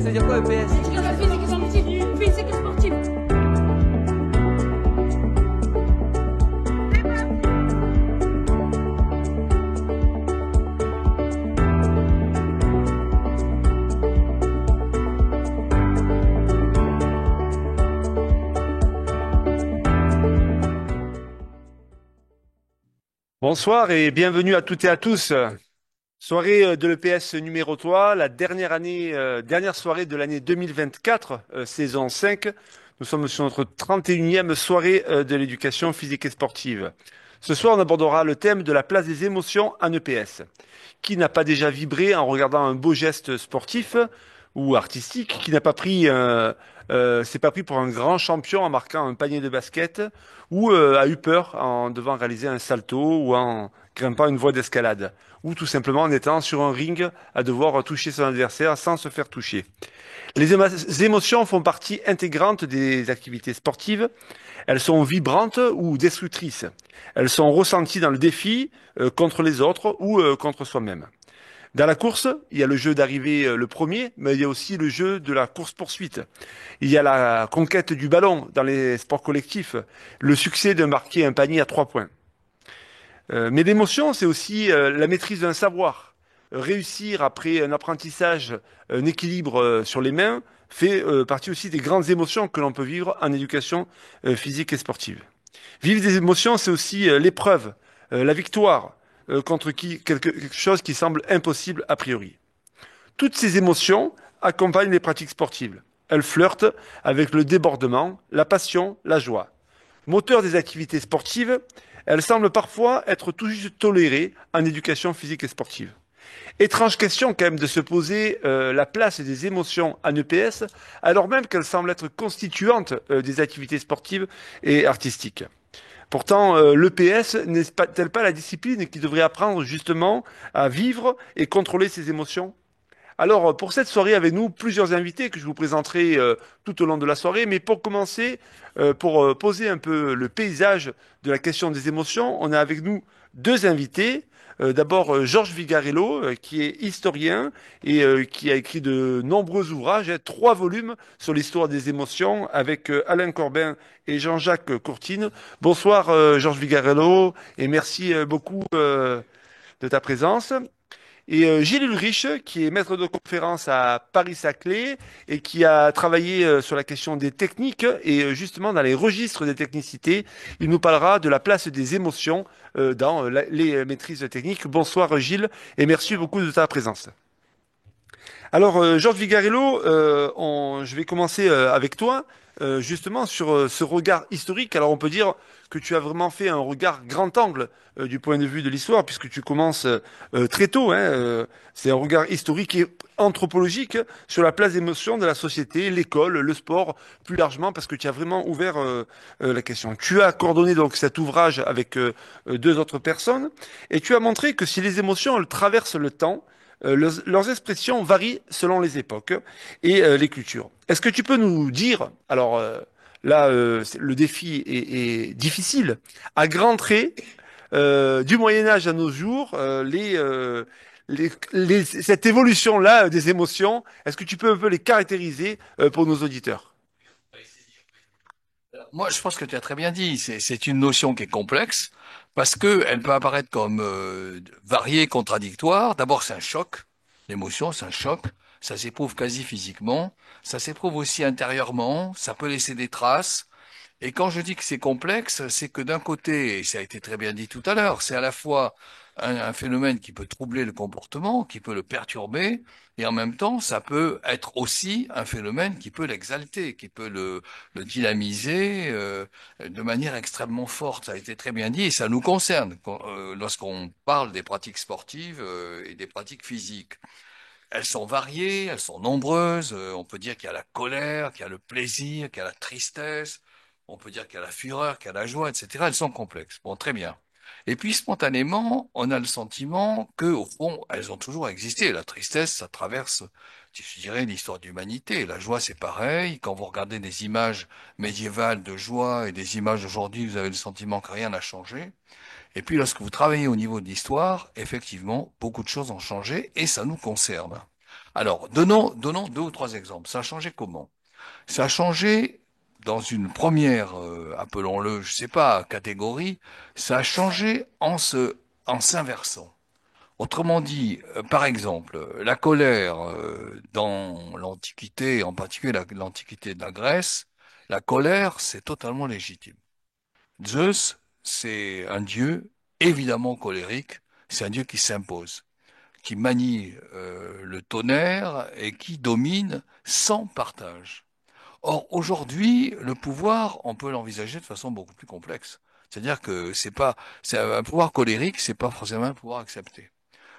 veut dire quoi EPS? Physique et sportive. Physique et sportive. Bonsoir et bienvenue à toutes et à tous. Soirée de l'EPS numéro 3, la dernière soirée de l'année 2024, saison 5. Nous sommes sur notre 31e soirée de l'éducation physique et sportive. Ce soir, on abordera le thème de la place des émotions en EPS. Qui n'a pas déjà vibré en regardant un beau geste sportif ou artistique? Qui n'a pas s'est pas pris pour un grand champion en marquant un panier de basket ou a eu peur en devant réaliser un salto ou en grimpant une voie d'escalade ou tout simplement en étant sur un ring à devoir toucher son adversaire sans se faire toucher. Les émotions font partie intégrante des activités sportives. Elles sont vibrantes ou destructrices. Elles sont ressenties dans le défi contre les autres ou contre soi-même. Dans la course, il y a le jeu d'arriver le premier, mais il y a aussi le jeu de la course-poursuite. Il y a la conquête du ballon dans les sports collectifs, le succès de marquer un panier à 3 points. Mais l'émotion, c'est aussi la maîtrise d'un savoir. Réussir après un apprentissage, un équilibre sur les mains, fait partie aussi des grandes émotions que l'on peut vivre en éducation physique et sportive. Vivre des émotions, c'est aussi l'épreuve, la victoire, contre quelque chose qui semble impossible a priori. Toutes ces émotions accompagnent les pratiques sportives. Elles flirtent avec le débordement, la passion, la joie. Moteur des activités sportives, elles semblent parfois être tout juste tolérées en éducation physique et sportive. Étrange question quand même de se poser la place des émotions en EPS, alors même qu'elles semblent être constituantes des activités sportives et artistiques. Pourtant, l'EPS n'est-elle pas la discipline qui devrait apprendre justement à vivre et contrôler ses émotions? Alors, pour cette soirée avec nous, plusieurs invités que je vous présenterai tout au long de la soirée. Mais pour commencer, pour poser un peu le paysage de la question des émotions, on a avec nous deux invités. D'abord, Georges Vigarello, qui est historien et qui a écrit de nombreux ouvrages, 3 volumes sur l'histoire des émotions avec Alain Corbin et Jean-Jacques Courtine. Bonsoir, Georges Vigarello, et merci beaucoup de ta présence. Et Gilles Ulrich, qui est maître de conférence à Paris-Saclay et qui a travaillé sur la question des techniques et justement dans les registres des technicités, il nous parlera de la place des émotions dans les maîtrises techniques. Bonsoir Gilles et merci beaucoup de ta présence. Alors Georges Vigarello, je vais commencer avec toi. Justement sur ce regard historique. Alors on peut dire que tu as vraiment fait un regard grand angle du point de vue de l'histoire, puisque tu commences très tôt. C'est un regard historique et anthropologique sur la place des émotions de la société, l'école, le sport, plus largement, parce que tu as vraiment ouvert la question. Tu as coordonné donc cet ouvrage avec deux autres personnes, et tu as montré que si les émotions elles traversent le temps, leurs expressions varient selon les époques et les cultures. Est-ce que tu peux nous dire, alors là, le défi est difficile, à grands traits, du Moyen Âge à nos jours, cette évolution-là des émotions, est-ce que tu peux un peu les caractériser pour nos auditeurs? Moi, je pense que tu as très bien dit. C'est une notion qui est complexe parce que elle peut apparaître comme variée, contradictoire. D'abord, c'est un choc. L'émotion, c'est un choc. Ça s'éprouve quasi physiquement. Ça s'éprouve aussi intérieurement. Ça peut laisser des traces. Et quand je dis que c'est complexe, c'est que d'un côté, et ça a été très bien dit tout à l'heure, c'est à la fois un phénomène qui peut troubler le comportement, qui peut le perturber, et en même temps, ça peut être aussi un phénomène qui peut l'exalter, qui peut le dynamiser de manière extrêmement forte. Ça a été très bien dit, et ça nous concerne lorsqu'on parle des pratiques sportives et des pratiques physiques. Elles sont variées, elles sont nombreuses. On peut dire qu'il y a la colère, qu'il y a le plaisir, qu'il y a la tristesse. On peut dire qu'il y a la fureur, qu'il y a la joie, etc. Elles sont complexes. Bon, très bien. Et puis, spontanément, on a le sentiment que, au fond, elles ont toujours existé. La tristesse, ça traverse, je dirais, l'histoire de l'humanité. La joie, c'est pareil. Quand vous regardez des images médiévales de joie et des images d'aujourd'hui, vous avez le sentiment que rien n'a changé. Et puis, lorsque vous travaillez au niveau de l'histoire, effectivement, beaucoup de choses ont changé et ça nous concerne. Alors, donnons deux ou trois exemples. Ça a changé comment? Ça a changé dans une première, appelons-le, je sais pas, catégorie. Ça a changé en s'inversant. Autrement dit, par exemple, la colère dans l'Antiquité, en particulier l'Antiquité de la Grèce, la colère, c'est totalement légitime. Zeus, c'est un dieu évidemment colérique, c'est un dieu qui s'impose, qui manie le tonnerre et qui domine sans partage. Or, aujourd'hui, le pouvoir, on peut l'envisager de façon beaucoup plus complexe. C'est-à-dire que c'est un pouvoir colérique, c'est pas forcément un pouvoir accepté.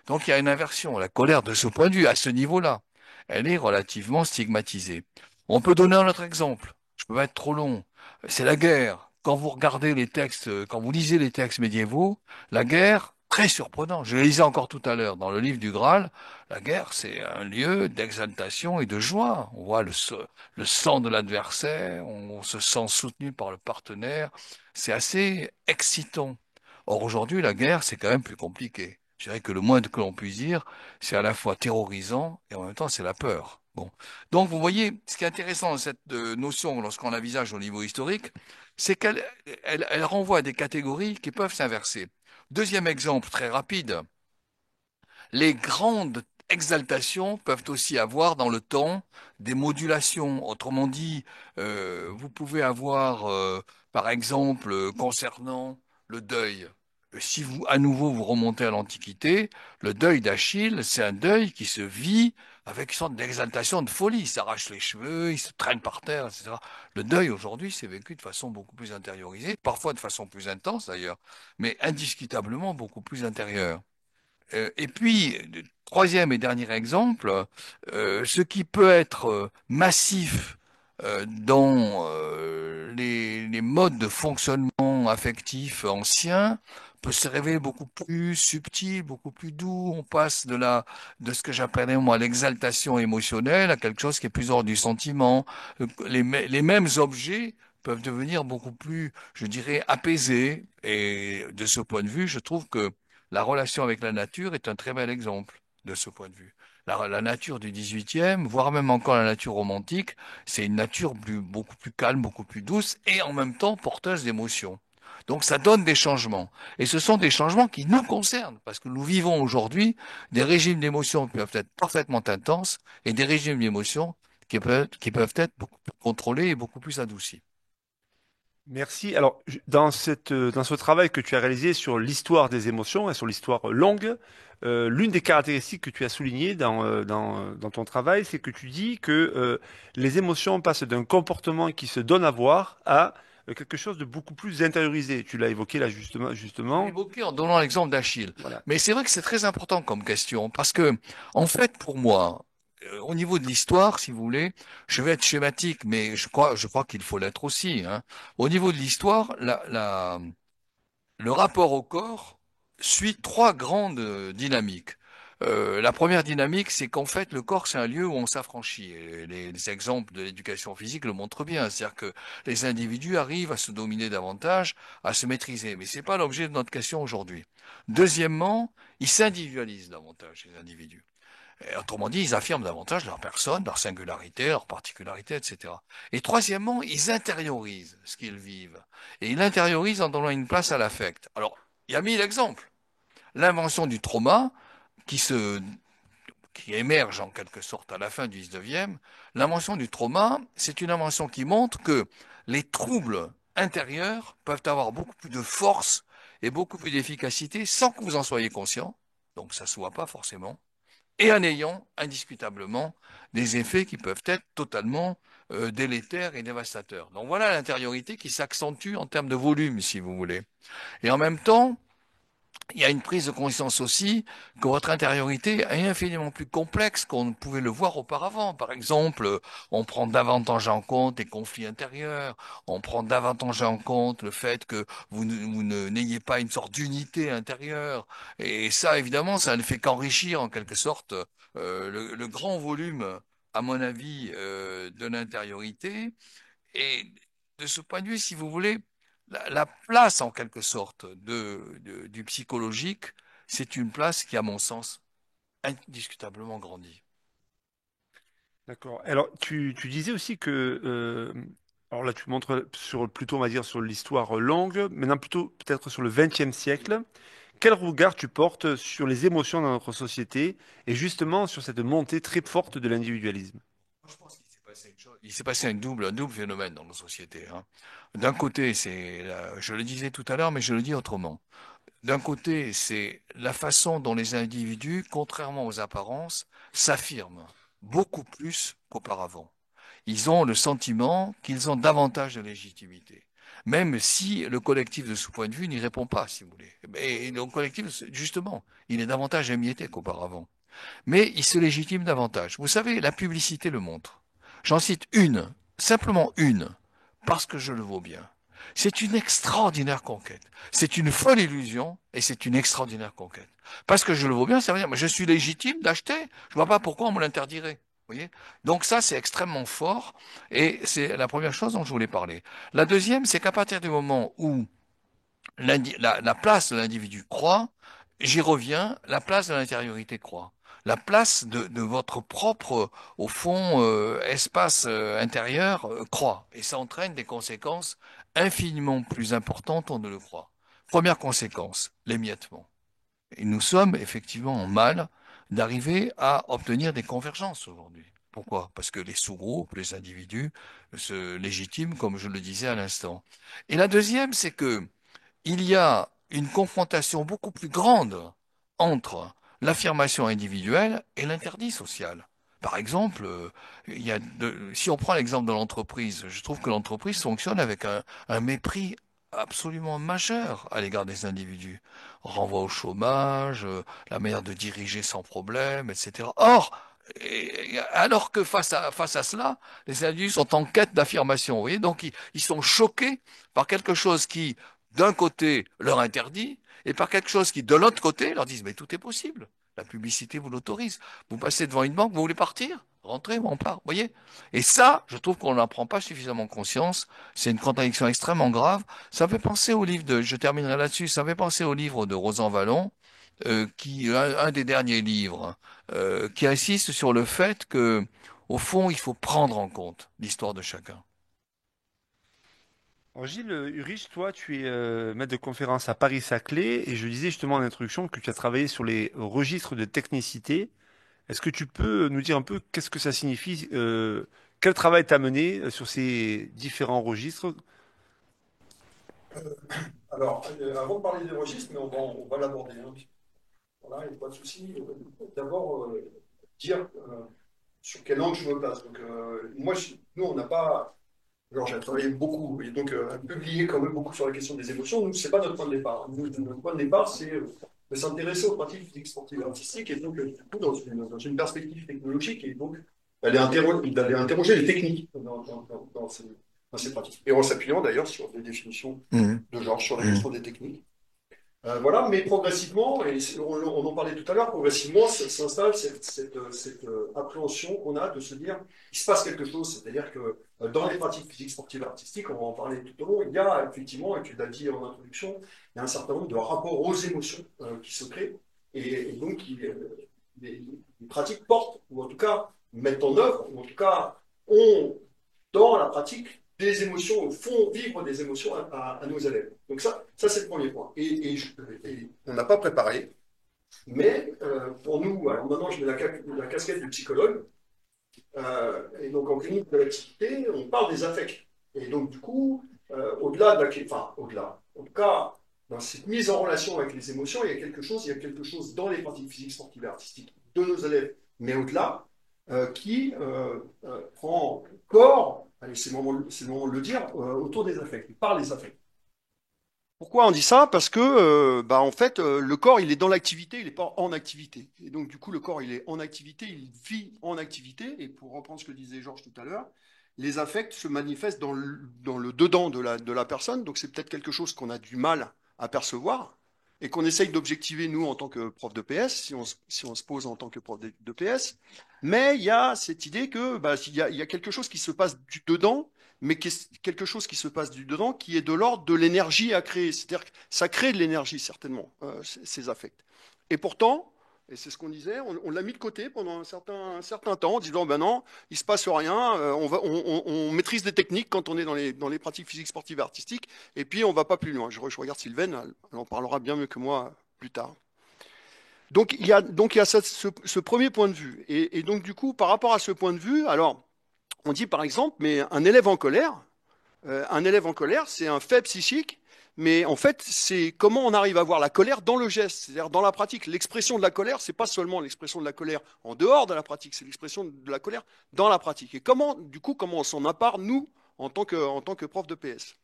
Donc il y a une inversion. La colère, de ce point de vue, à ce niveau-là, elle est relativement stigmatisée. On peut donner un autre exemple. Je peux pas être trop long. C'est la guerre. Quand vous regardez les textes, quand vous lisez les textes médiévaux, la guerre, très surprenant. Je le lisais encore tout à l'heure dans le livre du Graal. La guerre, c'est un lieu d'exaltation et de joie. On voit le sang de l'adversaire, on se sent soutenu par le partenaire. C'est assez excitant. Or aujourd'hui, la guerre, c'est quand même plus compliqué. Je dirais que le moins que l'on puisse dire, c'est à la fois terrorisant et en même temps c'est la peur. Bon. Donc vous voyez, ce qui est intéressant dans cette notion, lorsqu'on l'envisage au niveau historique, c'est qu'elle renvoie à des catégories qui peuvent s'inverser. Deuxième exemple très rapide, les grandes exaltations peuvent aussi avoir dans le temps des modulations. Autrement dit, vous pouvez avoir, par exemple, concernant le deuil. Si vous, à nouveau, vous remontez à l'Antiquité, le deuil d'Achille, c'est un deuil qui se vit avec une sorte d'exaltation, de folie. Il s'arrache les cheveux, il se traîne par terre, etc. Le deuil, aujourd'hui, c'est vécu de façon beaucoup plus intériorisée, parfois de façon plus intense d'ailleurs, mais indiscutablement beaucoup plus intérieure. Et puis, troisième et dernier exemple, ce qui peut être massif dans les modes de fonctionnement affectif anciens peut se révéler beaucoup plus subtil, beaucoup plus doux. On passe de ce que j'appellerais moi l'exaltation émotionnelle à quelque chose qui est plus hors du sentiment. Les mêmes objets peuvent devenir beaucoup plus, je dirais, apaisés. Et de ce point de vue, je trouve que la relation avec la nature est un très bel exemple de ce point de vue. La nature du 18e, voire même encore la nature romantique, c'est une nature beaucoup plus calme, beaucoup plus douce et en même temps porteuse d'émotions. Donc ça donne des changements. Et ce sont des changements qui nous concernent, parce que nous vivons aujourd'hui des régimes d'émotions qui peuvent être parfaitement intenses et des régimes d'émotions qui peuvent être beaucoup plus contrôlés et beaucoup plus adoucis. Merci. Alors, dans ce travail que tu as réalisé sur l'histoire des émotions et sur l'histoire longue, l'une des caractéristiques que tu as soulignées dans ton travail, c'est que tu dis que les émotions passent d'un comportement qui se donne à voir à quelque chose de beaucoup plus intériorisé. Tu l'as évoqué là Je l'ai justement. évoqué en donnant l'exemple d'Achille. Voilà. Mais c'est vrai que c'est très important comme question, parce que, en fait, pour moi, au niveau de l'histoire, si vous voulez, je vais être schématique, mais je crois qu'il faut l'être aussi, hein. Au niveau de l'histoire, le rapport au corps suit trois grandes dynamiques. La première dynamique, c'est qu'en fait, le corps, c'est un lieu où on s'affranchit. Et les exemples de l'éducation physique le montrent bien. C'est-à-dire que les individus arrivent à se dominer davantage, à se maîtriser. Mais c'est pas l'objet de notre question aujourd'hui. Deuxièmement, ils s'individualisent davantage, les individus. Et autrement dit, ils affirment davantage leur personne, leur singularité, leur particularité, etc. Et troisièmement, ils intériorisent ce qu'ils vivent. Et ils l'intériorisent en donnant une place à l'affect. Alors, il y a mille exemples. L'invention du trauma, qui se, qui émerge en quelque sorte à la fin du 19e, l'invention du trauma, c'est une invention qui montre que les troubles intérieurs peuvent avoir beaucoup plus de force et beaucoup plus d'efficacité sans que vous en soyez conscient. Donc ça se voit pas forcément et en ayant indiscutablement des effets qui peuvent être totalement délétères et dévastateurs. Donc voilà l'intériorité qui s'accentue en termes de volume, si vous voulez. Et en même temps, il y a une prise de conscience aussi que votre intériorité est infiniment plus complexe qu'on ne pouvait le voir auparavant. Par exemple, on prend davantage en compte les conflits intérieurs, on prend davantage en compte le fait que n'ayez pas une sorte d'unité intérieure. Et ça, évidemment, ça ne fait qu'enrichir en quelque sorte le grand volume, à mon avis, de l'intériorité. Et de ce point de vue, si vous voulez, la place en quelque sorte du psychologique, c'est une place qui, à mon sens, indiscutablement grandit. D'accord. Alors, tu disais aussi que, alors là, tu montres sur plutôt, on va dire, sur l'histoire longue, maintenant plutôt peut-être sur le XXe siècle. Quel regard tu portes sur les émotions dans notre société et justement sur cette montée très forte de l'individualisme? Moi, je pense qu'il s'est passé une chose, il s'est passé un double phénomène dans nos sociétés, hein. D'un côté, je le disais tout à l'heure, mais je le dis autrement. D'un côté, c'est la façon dont les individus, contrairement aux apparences, s'affirment beaucoup plus qu'auparavant. Ils ont le sentiment qu'ils ont davantage de légitimité, même si le collectif de ce point de vue n'y répond pas, si vous voulez. Et le collectif, justement, il est davantage émietté qu'auparavant. Mais ils se légitiment davantage. Vous savez, la publicité le montre. J'en cite une, simplement une, parce que je le vaux bien. C'est une extraordinaire conquête. C'est une folle illusion et c'est une extraordinaire conquête. Parce que je le vaux bien, ça veut dire, mais je suis légitime d'acheter. Je vois pas pourquoi on me l'interdirait. Vous voyez? Donc ça, c'est extrêmement fort et c'est la première chose dont je voulais parler. La deuxième, c'est qu'à partir du moment où la place de l'individu croît, j'y reviens, la place de l'intériorité croît. La place de votre propre, au fond, espace intérieur croît. Et ça entraîne des conséquences infiniment plus importantes, on ne le croit. Première conséquence, l'émiettement. Et nous sommes effectivement en mal d'arriver à obtenir des convergences aujourd'hui. Pourquoi? Parce que les sous-groupes, les individus se légitiment, comme je le disais à l'instant. Et la deuxième, c'est que il y a une confrontation beaucoup plus grande entre l'affirmation individuelle et l'interdit social. Par exemple, si on prend l'exemple de l'entreprise, je trouve que l'entreprise fonctionne avec un mépris absolument majeur à l'égard des individus. Renvoi au chômage, la manière de diriger sans problème, etc. Or, alors que face à cela, les individus sont en quête d'affirmation. Vous voyez, donc ils sont choqués par quelque chose qui d'un côté, leur interdit, et par quelque chose qui, de l'autre côté, leur disent, mais tout est possible. La publicité vous l'autorise. Vous passez devant une banque, vous voulez partir? Rentrez, on part. Vous voyez? Et ça, je trouve qu'on n'en prend pas suffisamment conscience. C'est une contradiction extrêmement grave. Ça me fait penser au livre je terminerai là-dessus, ça me fait penser au livre de Rosan Vallon, un des derniers livres, qui insiste sur le fait que, au fond, il faut prendre en compte l'histoire de chacun. Alors Gilles Urich, toi, tu es maître de conférence à Paris-Saclay et je disais justement en introduction que tu as travaillé sur les registres de technicité. Est-ce que tu peux nous dire un peu qu'est-ce que ça signifie, quel travail tu as mené sur ces différents registres? Alors, avant de parler des registres, mais on va l'aborder, hein. Voilà, il n'y a pas de souci. D'abord, dire sur quel angle je me place. Donc, nous, on n'a pas. Alors, j'ai travaillé beaucoup et donc publié quand même beaucoup sur la question des émotions. Nous, c'est pas notre point de départ. Nous, notre point de départ, c'est de s'intéresser aux pratiques physiques, sportives et artistiques et donc, du coup, dans une perspective technologique et donc d'aller interroger les techniques dans ces pratiques. Et en s'appuyant d'ailleurs sur des définitions Mhm. de genre, sur la Mhm. question des techniques. Voilà, mais progressivement, et on en parlait tout à l'heure, progressivement s'installe cette appréhension qu'on a de se dire il se passe quelque chose, c'est-à-dire que dans les pratiques physiques, sportives et artistiques, on va en parler tout au long, il y a effectivement, et tu l'as dit en introduction, il y a un certain nombre de rapports aux émotions qui se créent, et donc les pratiques portent, ou en tout cas mettent en œuvre, ou en tout cas ont dans la pratique des émotions, font vivre des émotions à nos élèves. Donc ça c'est le premier point. Et on n'a pas préparé, mais pour nous, alors maintenant je mets la casquette du psychologue, et donc en clinique de l'activité, on parle des affects. Et donc du coup, au-delà de la, enfin au-delà, en tout cas, dans cette mise en relation avec les émotions, il y a quelque chose dans les pratiques physiques, sportives et artistiques de nos élèves, mais au-delà, qui prend corps, allez, c'est le moment de le dire, autour des affects, par les affects. Pourquoi on dit ça? Parce que, en fait, le corps, il est dans l'activité, il n'est pas en activité. Et donc, du coup, le corps, il est en activité, il vit en activité. Et pour reprendre ce que disait Georges tout à l'heure, les affects se manifestent dans le dedans de la personne. Donc, c'est peut-être quelque chose qu'on a du mal à percevoir et qu'on essaye d'objectiver, nous, en tant que prof de PS, si on se pose en tant que prof de PS. Mais il y a cette idée que, il y a quelque chose qui se passe du dedans mais quelque chose qui se passe du dedans qui est de l'ordre de l'énergie à créer. C'est-à-dire que ça crée de l'énergie, certainement, ces affects. Et pourtant, Et c'est ce qu'on disait, on l'a mis de côté pendant un certain temps en disant, ben non, il se passe rien, on maîtrise des techniques quand on est dans les pratiques physiques, sportives et artistiques, et puis on va pas plus loin. Je regarde Sylvaine, elle en parlera bien mieux que moi plus tard. Donc il y a ce premier point de vue. Et donc du coup, par rapport à ce point de vue, alors on dit par exemple, mais un élève en colère, c'est un fait psychique, mais en fait, c'est comment on arrive à voir la colère dans le geste, c'est-à-dire dans la pratique. L'expression de la colère, c'est pas seulement l'expression de la colère en dehors de la pratique, c'est l'expression de la colère dans la pratique. Et du coup, comment on s'en empare, nous, en tant que prof de PS.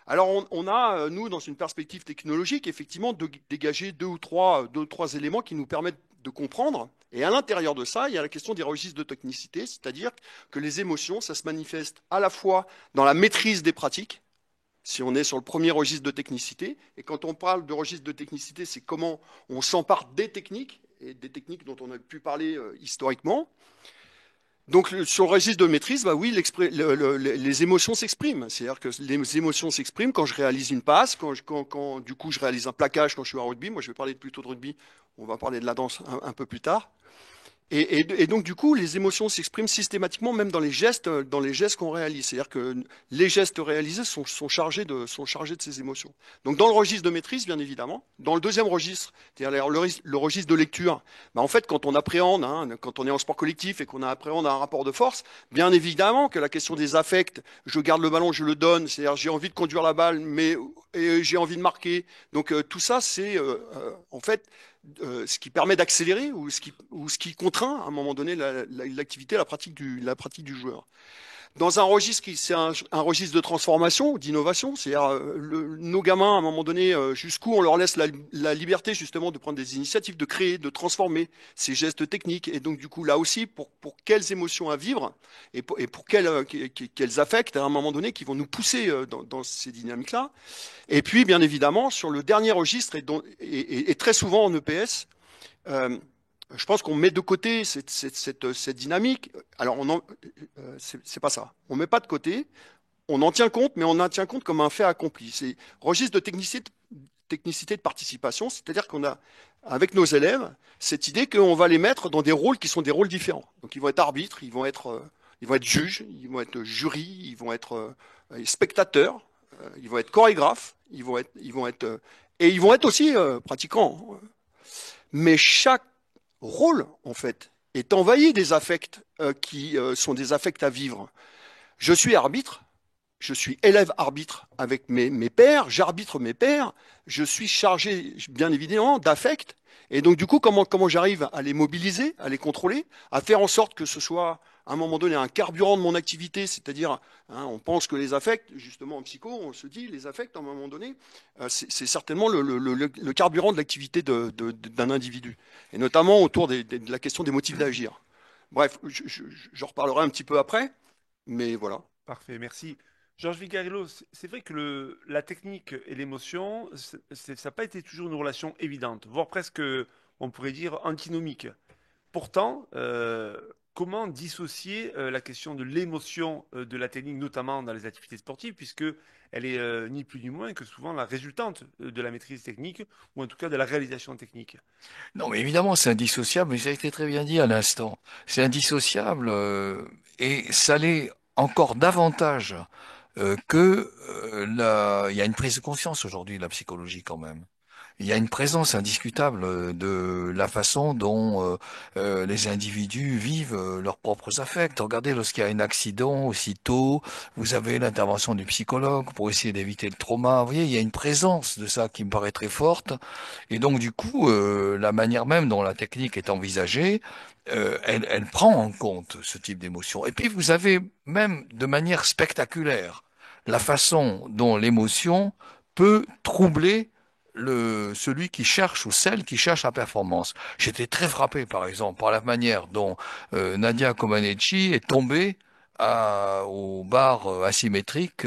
Alors, on a, nous, dans une perspective technologique, effectivement, dégagé deux ou trois éléments qui nous permettent de comprendre. Et à l'intérieur de ça, il y a la question des registres de technicité, c'est-à-dire que les émotions, ça se manifeste à la fois dans la maîtrise des pratiques, si on est sur le premier registre de technicité. Et quand on parle de registre de technicité, c'est comment on s'empare des techniques, et des techniques dont on a pu parler historiquement. Donc sur le registre de maîtrise, bah oui, les émotions s'expriment. C'est-à-dire que les émotions s'expriment quand je réalise une passe, quand du coup je réalise un plaquage quand je suis au rugby. Moi, je vais parler plutôt de rugby. On va parler de la danse un peu plus tard. Et donc, du coup, les émotions s'expriment systématiquement, même dans les gestes qu'on réalise. C'est-à-dire que les gestes réalisés sont chargés de ces émotions. Donc, dans le registre de maîtrise, bien évidemment. Dans le deuxième registre, c'est-à-dire le registre de lecture, bah, en fait, quand on appréhende, quand on est en sport collectif et qu'on appréhende un rapport de force, bien évidemment que la question des affects, je garde le ballon, je le donne, c'est-à-dire j'ai envie de conduire la balle, mais j'ai envie de marquer. Donc, tout ça, c'est en fait ce qui permet d'accélérer ou ce qui contraint à un moment donné l'activité, la pratique du joueur. Dans un registre c'est un registre de transformation, d'innovation, c'est-à-dire nos gamins, à un moment donné, jusqu'où on leur laisse la liberté justement de prendre des initiatives, de créer, de transformer ces gestes techniques. Et donc du coup, là aussi, pour quelles émotions à vivre et pour quels affects, à un moment donné, qui vont nous pousser dans ces dynamiques-là. Et puis, bien évidemment, sur le dernier registre, et très souvent en EPS, je pense qu'on met de côté cette dynamique. Alors, c'est pas ça. On met pas de côté. On en tient compte, mais on en tient compte comme un fait accompli. C'est registre de technicité de participation, c'est-à-dire qu'on a, avec nos élèves, cette idée qu'on va les mettre dans des rôles qui sont des rôles différents. Donc, ils vont être arbitres, ils vont être juges, ils vont être jurys, ils vont être spectateurs, ils vont être chorégraphes, ils vont être aussi pratiquants. Mais chaque rôle, en fait, est envahi des affects qui sont des affects à vivre. Je suis arbitre, je suis élève arbitre avec mes pairs, j'arbitre mes pairs, je suis chargé, bien évidemment, d'affects. Et donc, du coup, comment j'arrive à les mobiliser, à les contrôler, à faire en sorte que ce soit, à un moment donné, un carburant de mon activité, c'est-à-dire, on pense que les affects, justement en psycho, on se dit, les affects, à un moment donné, c'est certainement le carburant de l'activité d'un individu, et notamment autour de la question des motifs d'agir. Bref, j'en reparlerai un petit peu après, mais voilà. Parfait, merci. Georges Vigarello, c'est vrai que la technique et l'émotion, ça n'a pas été toujours une relation évidente, voire presque, on pourrait dire, antinomique. Pourtant, comment dissocier la question de l'émotion de la technique, notamment dans les activités sportives, puisque elle est ni plus ni moins que souvent la résultante de la maîtrise technique, ou en tout cas de la réalisation technique. Non, mais évidemment, c'est indissociable, mais ça a été très bien dit à l'instant. C'est indissociable et ça l'est encore davantage il y a une prise de conscience aujourd'hui de la psychologie quand même. Il y a une présence indiscutable de la façon dont les individus vivent leurs propres affects. Regardez, lorsqu'il y a un accident, aussitôt, vous avez l'intervention du psychologue pour essayer d'éviter le trauma. Vous voyez, il y a une présence de ça qui me paraît très forte. Et donc, du coup, la manière même dont la technique est envisagée, elle prend en compte ce type d'émotion. Et puis, vous avez même de manière spectaculaire la façon dont l'émotion peut troubler celui qui cherche ou celle qui cherche la performance. J'étais très frappé, par exemple, par la manière dont Nadia Comaneci est tombée au bar asymétrique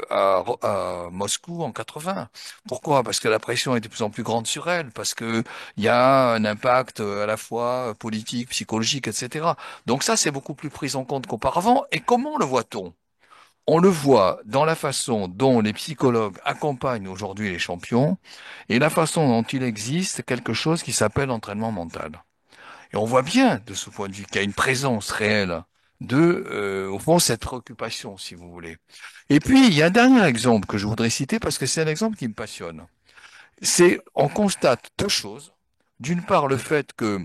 à Moscou en 80. Pourquoi? Parce que la pression est de plus en plus grande sur elle, parce que il y a un impact à la fois politique, psychologique, etc. Donc ça, c'est beaucoup plus pris en compte qu'auparavant. Et comment le voit-on? On le voit dans la façon dont les psychologues accompagnent aujourd'hui les champions et la façon dont il existe quelque chose qui s'appelle entraînement mental. Et on voit bien, de ce point de vue, qu'il y a une présence réelle au fond, cette préoccupation, si vous voulez. Et puis, il y a un dernier exemple que je voudrais citer parce que c'est un exemple qui me passionne. On constate deux choses. D'une part, le fait que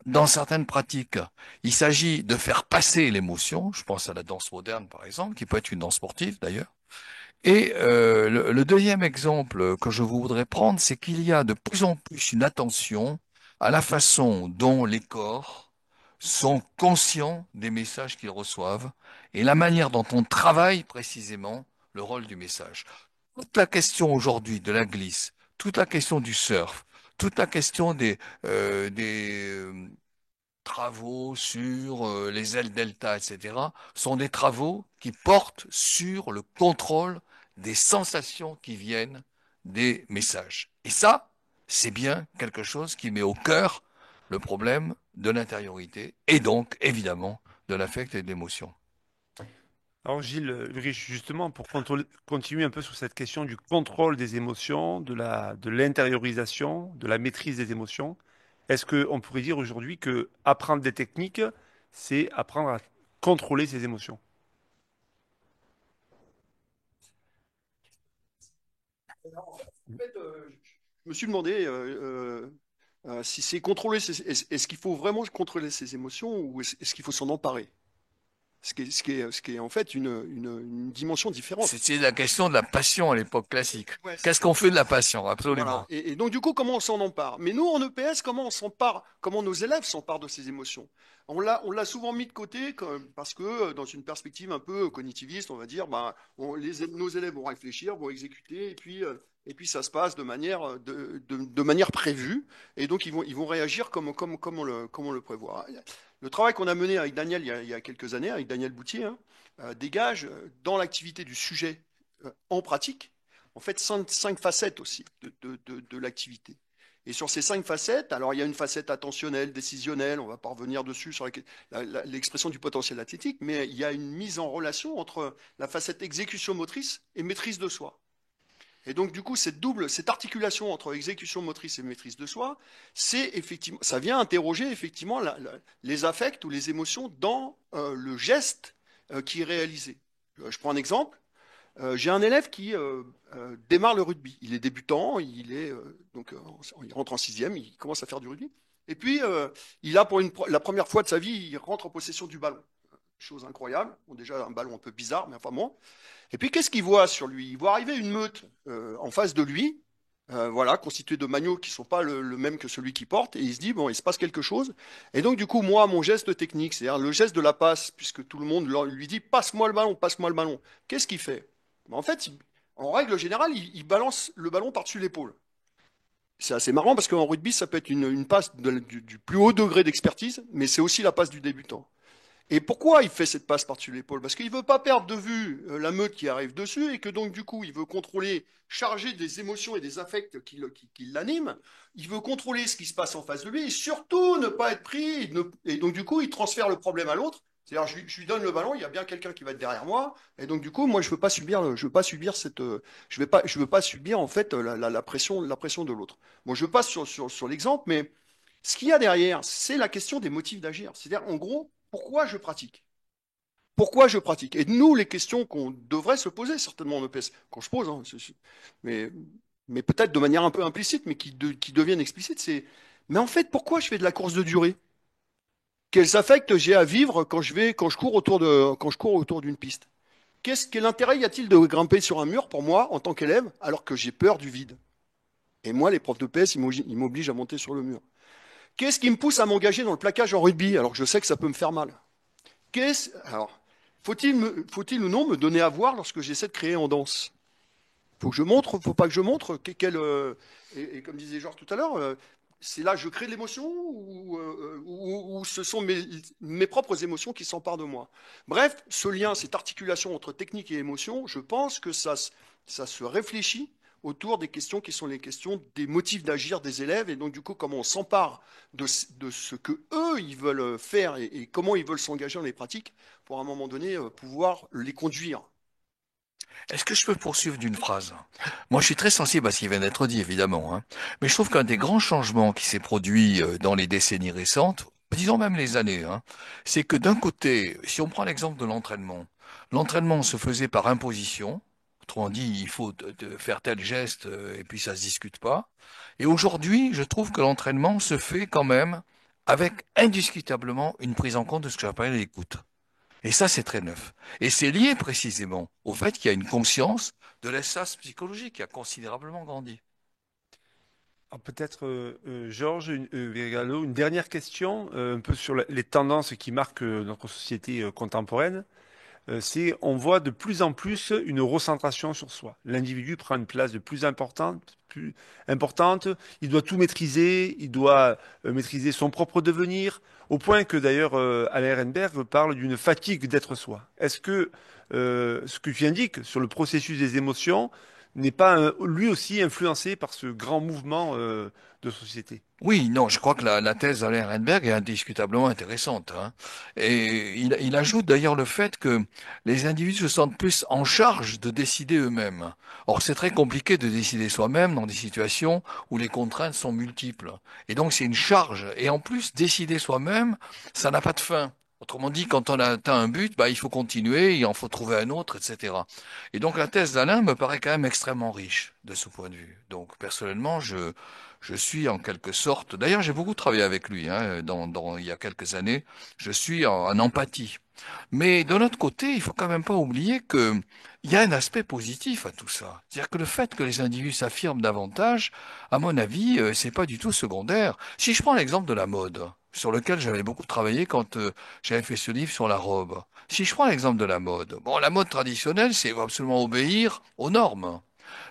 dans certaines pratiques, il s'agit de faire passer l'émotion. Je pense à la danse moderne, par exemple, qui peut être une danse sportive, d'ailleurs. Et le deuxième exemple que je voudrais prendre, c'est qu'il y a de plus en plus une attention à la façon dont les corps sont conscients des messages qu'ils reçoivent et la manière dont on travaille précisément le rôle du message. Toute la question aujourd'hui de la glisse, toute la question du surf, toute la question des travaux sur les ailes delta, etc., sont des travaux qui portent sur le contrôle des sensations qui viennent des messages. Et ça, c'est bien quelque chose qui met au cœur le problème de l'intériorité et donc, évidemment, de l'affect et de l'émotion. Alors Gilles, Ulrich, justement, pour continuer un peu sur cette question du contrôle des émotions, de l'intériorisation, de la maîtrise des émotions, est-ce qu'on pourrait dire aujourd'hui que apprendre des techniques, c'est apprendre à contrôler ses émotions? En fait, je me suis demandé si c'est contrôler, est-ce qu'il faut vraiment contrôler ses émotions ou est-ce qu'il faut s'en emparer? Ce qui est en fait une dimension différente. C'était la question de la passion à l'époque classique. Ouais, c'est Qu'est-ce ça. qu'on fait de la passion? Voilà. Absolument. Et donc, du coup, comment on s'en empare? Mais nous, en EPS, comment on s'empare? Comment nos élèves s'emparent de ces émotions? On l'a souvent mis de côté parce que, dans une perspective un peu cognitiviste, on va dire, bah, nos élèves vont réfléchir, vont exécuter, et puis ça se passe de manière prévue. Et donc, ils vont réagir comme on le prévoit. Le travail qu'on a mené avec Daniel il y a quelques années, avec Daniel Boutier, hein, dégage dans l'activité du sujet en pratique en fait cinq facettes aussi de l'activité. Et sur ces cinq facettes, alors il y a une facette attentionnelle, décisionnelle, on ne va pas revenir dessus sur l'expression du potentiel athlétique, mais il y a une mise en relation entre la facette exécution motrice et maîtrise de soi. Et donc, du coup, cette articulation entre exécution motrice et maîtrise de soi, ça vient interroger effectivement les affects ou les émotions dans le geste qui est réalisé. Je prends un exemple. J'ai un élève qui démarre le rugby. Il est débutant, il rentre en sixième, il commence à faire du rugby. Et puis, il a pour la première fois de sa vie, il rentre en possession du ballon. Chose incroyable. Bon, déjà, un ballon un peu bizarre, mais enfin bon. Et puis, qu'est-ce qu'il voit sur lui? Il voit arriver une meute en face de lui, voilà, constituée de maillots qui ne sont pas le même que celui qu'il porte. Et il se dit, bon, il se passe quelque chose. Et donc, du coup, moi, mon geste technique, c'est-à-dire le geste de la passe, puisque tout le monde lui dit, passe-moi le ballon, passe-moi le ballon. Qu'est-ce qu'il fait? En fait, en règle générale, il balance le ballon par-dessus l'épaule. C'est assez marrant parce qu'en rugby, ça peut être une passe du plus haut degré d'expertise, mais c'est aussi la passe du débutant. Et pourquoi il fait cette passe par-dessus l'épaule? Parce qu'il ne veut pas perdre de vue la meute qui arrive dessus et que donc du coup, il veut contrôler, charger des émotions et des affects qui l'animent. Il veut contrôler ce qui se passe en face de lui et surtout ne pas être pris. Et donc du coup, il transfère le problème à l'autre. C'est-à-dire, je lui donne le ballon, il y a bien quelqu'un qui va être derrière moi, et donc du coup, moi, je veux pas subir, je veux pas subir je veux pas subir en fait la pression de l'autre. Bon, je passe sur l'exemple, mais ce qu'il y a derrière, c'est la question des motifs d'agir. C'est-à-dire, en gros, pourquoi je pratique? Pourquoi je pratique? Et nous, les questions qu'on devrait se poser certainement en EPS, qu'on se pose, hein, mais, mais peut-être de manière un peu implicite, mais qui deviennent explicites, mais en fait, pourquoi je fais de la course de durée? Quels affects j'ai à vivre quand je cours autour d'une piste? Quel intérêt y a-t-il de grimper sur un mur pour moi en tant qu'élève alors que j'ai peur du vide? Et moi, les profs de PS, ils m'obligent à monter sur le mur. Qu'est-ce qui me pousse à m'engager dans le plaquage en rugby alors que je sais que ça peut me faire mal? Alors, faut-il ou non me donner à voir lorsque j'essaie de créer en danse? Faut que je montre, faut pas que je montre. Et comme disait Georges tout à l'heure, c'est là que je crée de l'émotion ou ce sont mes propres émotions qui s'emparent de moi. Bref, ce lien, cette articulation entre technique et émotion, je pense que ça se réfléchit autour des questions qui sont les questions des motifs d'agir des élèves, et donc du coup comment on s'empare de ce que eux ils veulent faire et comment ils veulent s'engager dans les pratiques pour à un moment donné pouvoir les conduire. Est-ce que je peux poursuivre d'une phrase? Moi, je suis très sensible à ce qui vient d'être dit, évidemment, hein. Mais je trouve qu'un des grands changements qui s'est produit dans les décennies récentes, disons même les années, hein, c'est que d'un côté, si on prend l'exemple de l'entraînement se faisait par imposition. Autrement dit, il faut faire tel geste et puis ça se discute pas. Et aujourd'hui, je trouve que l'entraînement se fait quand même avec indiscutablement une prise en compte de ce que j'appelle l'écoute. Et ça, c'est très neuf. Et c'est lié précisément au fait qu'il y a une conscience de l'espace psychologique qui a considérablement grandi. Alors peut-être, Georges, Gallo, une dernière question, un peu sur les tendances qui marquent notre société contemporaine. C'est, on voit de plus en plus une recentration sur soi. L'individu prend une place de plus importante. Il doit tout maîtriser, il doit maîtriser son propre devenir, au point que d'ailleurs Alain Ehrenberg parle d'une fatigue d'être soi. Est-ce que ce que tu indiques sur le processus des émotions n'est pas lui aussi influencé par ce grand mouvement de société? Oui, non, je crois que la thèse d'Alain Ehrenberg est indiscutablement intéressante, hein. Et il ajoute d'ailleurs le fait que les individus se sentent plus en charge de décider eux-mêmes. Or, c'est très compliqué de décider soi-même dans des situations où les contraintes sont multiples. Et donc, c'est une charge. Et en plus, décider soi-même, ça n'a pas de fin. Autrement dit, quand on a atteint un but, bah, il faut continuer, il en faut trouver un autre, etc. Et donc, la thèse d'Alain me paraît quand même extrêmement riche de ce point de vue. Donc, personnellement, je suis en quelque sorte, d'ailleurs j'ai beaucoup travaillé avec lui hein, il y a quelques années, je suis en empathie. Mais de l'autre côté, il faut quand même pas oublier que il y a un aspect positif à tout ça. C'est-à-dire que le fait que les individus s'affirment davantage, à mon avis, c'est pas du tout secondaire. Si je prends l'exemple de la mode, sur lequel j'avais beaucoup travaillé quand j'avais fait ce livre sur la robe. Si je prends l'exemple de la mode, bon, la mode traditionnelle, c'est absolument obéir aux normes.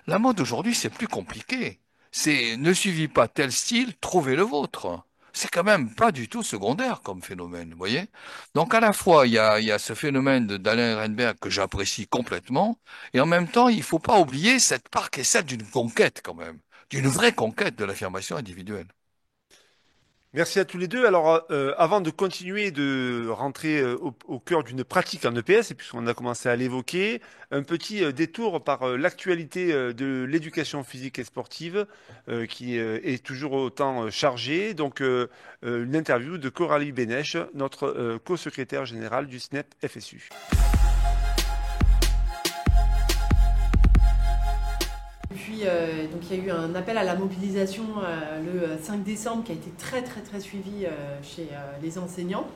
La mode aujourd'hui, c'est plus compliqué. C'est ne suivez pas tel style, trouvez le vôtre. C'est quand même pas du tout secondaire comme phénomène, vous voyez? Donc à la fois, il y a ce phénomène d'Alain Ehrenberg que j'apprécie complètement, et en même temps, il faut pas oublier cette part qui est celle d'une conquête quand même, d'une vraie conquête de l'affirmation individuelle. Merci à tous les deux. Alors, avant de continuer de rentrer au cœur d'une pratique en EPS, et puisqu'on a commencé à l'évoquer, un petit détour par l'actualité de l'éducation physique et sportive, qui est toujours autant chargée. Donc, une interview de Coralie Bénèche, notre co-secrétaire générale du SNEP FSU. Puis, donc il y a eu un appel à la mobilisation le 5 décembre qui a été très très très suivi chez les enseignants.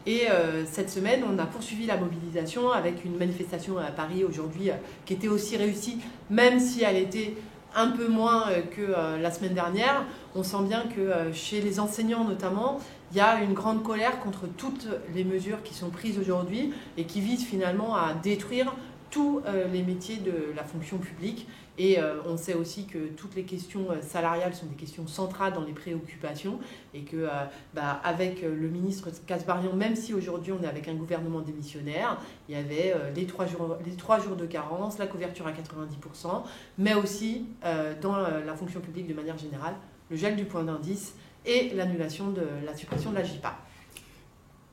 Et cette semaine, on a poursuivi la mobilisation avec une manifestation à Paris aujourd'hui qui était aussi réussie, même si elle était un peu moins que la semaine dernière. On sent bien que chez les enseignants notamment, il y a une grande colère contre toutes les mesures qui sont prises aujourd'hui et qui visent finalement à détruire tous les métiers de la fonction publique. Et on sait aussi que toutes les questions salariales sont des questions centrales dans les préoccupations et que avec le ministre Kasbarian, même si aujourd'hui on est avec un gouvernement démissionnaire, il y avait les 3 jours de carence, la couverture à 90%, mais aussi dans la fonction publique de manière générale, le gel du point d'indice et l'annulation de la suppression de la JPA.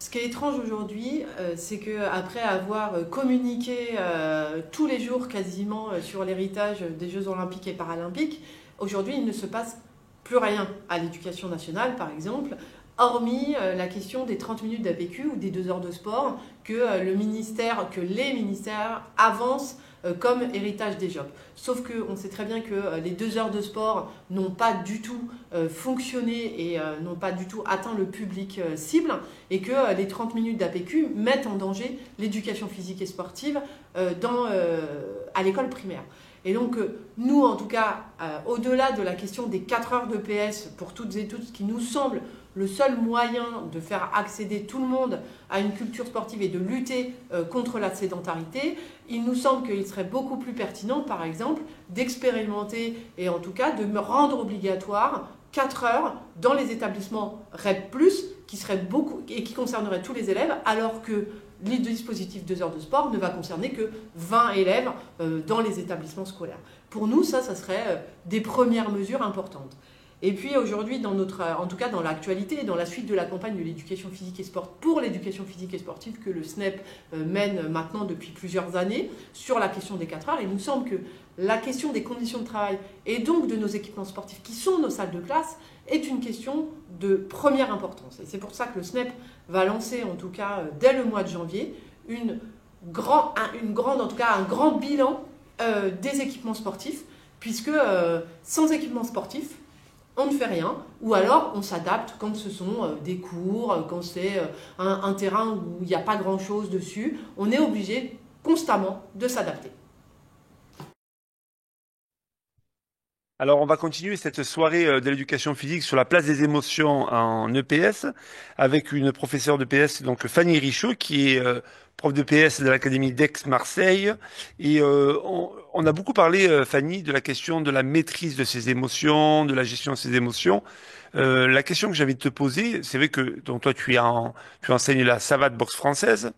Ce qui est étrange aujourd'hui, c'est qu'après avoir communiqué tous les jours quasiment sur l'héritage des Jeux Olympiques et Paralympiques, aujourd'hui il ne se passe plus rien à l'éducation nationale par exemple, hormis la question des 30 minutes d'APQ ou des 2 heures de sport que les ministères avancent comme héritage des JOP. Sauf qu'on sait très bien que les 2 heures de sport n'ont pas du tout fonctionné et n'ont pas du tout atteint le public cible et que les 30 minutes d'APQ mettent en danger l'éducation physique et sportive à l'école primaire. Et donc, nous, en tout cas, au-delà de la question des 4 heures de PS pour toutes et tous, qui nous semble le seul moyen de faire accéder tout le monde à une culture sportive et de lutter contre la sédentarité, il nous semble qu'il serait beaucoup plus pertinent, par exemple, d'expérimenter et en tout cas de rendre obligatoire 4 heures dans les établissements REP+, qui serait beaucoup et qui concernerait tous les élèves, alors que le dispositif 2 heures de sport ne va concerner que 20 élèves dans les établissements scolaires. Pour nous, ça serait des premières mesures importantes. Et puis aujourd'hui, en tout cas dans l'actualité, dans la suite de la campagne de l'éducation physique et sport pour l'éducation physique et sportive que le SNEP mène maintenant depuis plusieurs années sur la question des 4 heures, il nous semble que la question des conditions de travail et donc de nos équipements sportifs qui sont nos salles de classe est une question de première importance. Et c'est pour ça que le SNEP va lancer, en tout cas dès le mois de janvier, un grand bilan des équipements sportifs, puisque sans équipements sportifs, on ne fait rien, ou alors on s'adapte quand ce sont des cours, quand c'est un terrain où il n'y a pas grand-chose dessus. On est obligé constamment de s'adapter. Alors, on va continuer cette soirée de l'éducation physique sur la place des émotions en EPS avec une professeure de PS, donc Fanny Richaud, qui est prof de PS de l'Académie d'Aix-Marseille. Et on a beaucoup parlé, Fanny, de la question de la maîtrise de ses émotions, de la gestion de ses émotions. La question que j'avais de te poser, c'est vrai que donc toi, tu enseignes la savate boxe française.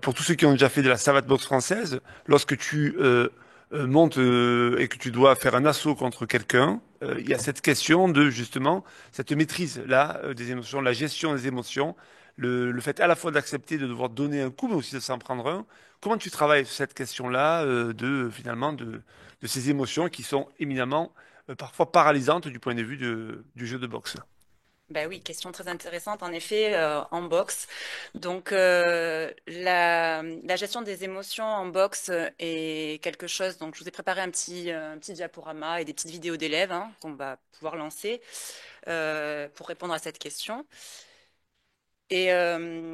Pour tous ceux qui ont déjà fait de la savate boxe française, lorsque tu montes et que tu dois faire un assaut contre quelqu'un, il y a cette question de justement cette maîtrise-là des émotions, la gestion des émotions, le fait à la fois d'accepter de devoir donner un coup, mais aussi de s'en prendre un. Comment tu travailles sur cette question-là de ces émotions qui sont éminemment parfois paralysantes du point de vue du jeu de boxe? Ben oui, question très intéressante en effet en boxe. Donc la gestion des émotions en boxe est quelque chose. Donc je vous ai préparé un petit diaporama et des petites vidéos d'élèves qu'on va pouvoir lancer pour répondre à cette question. Et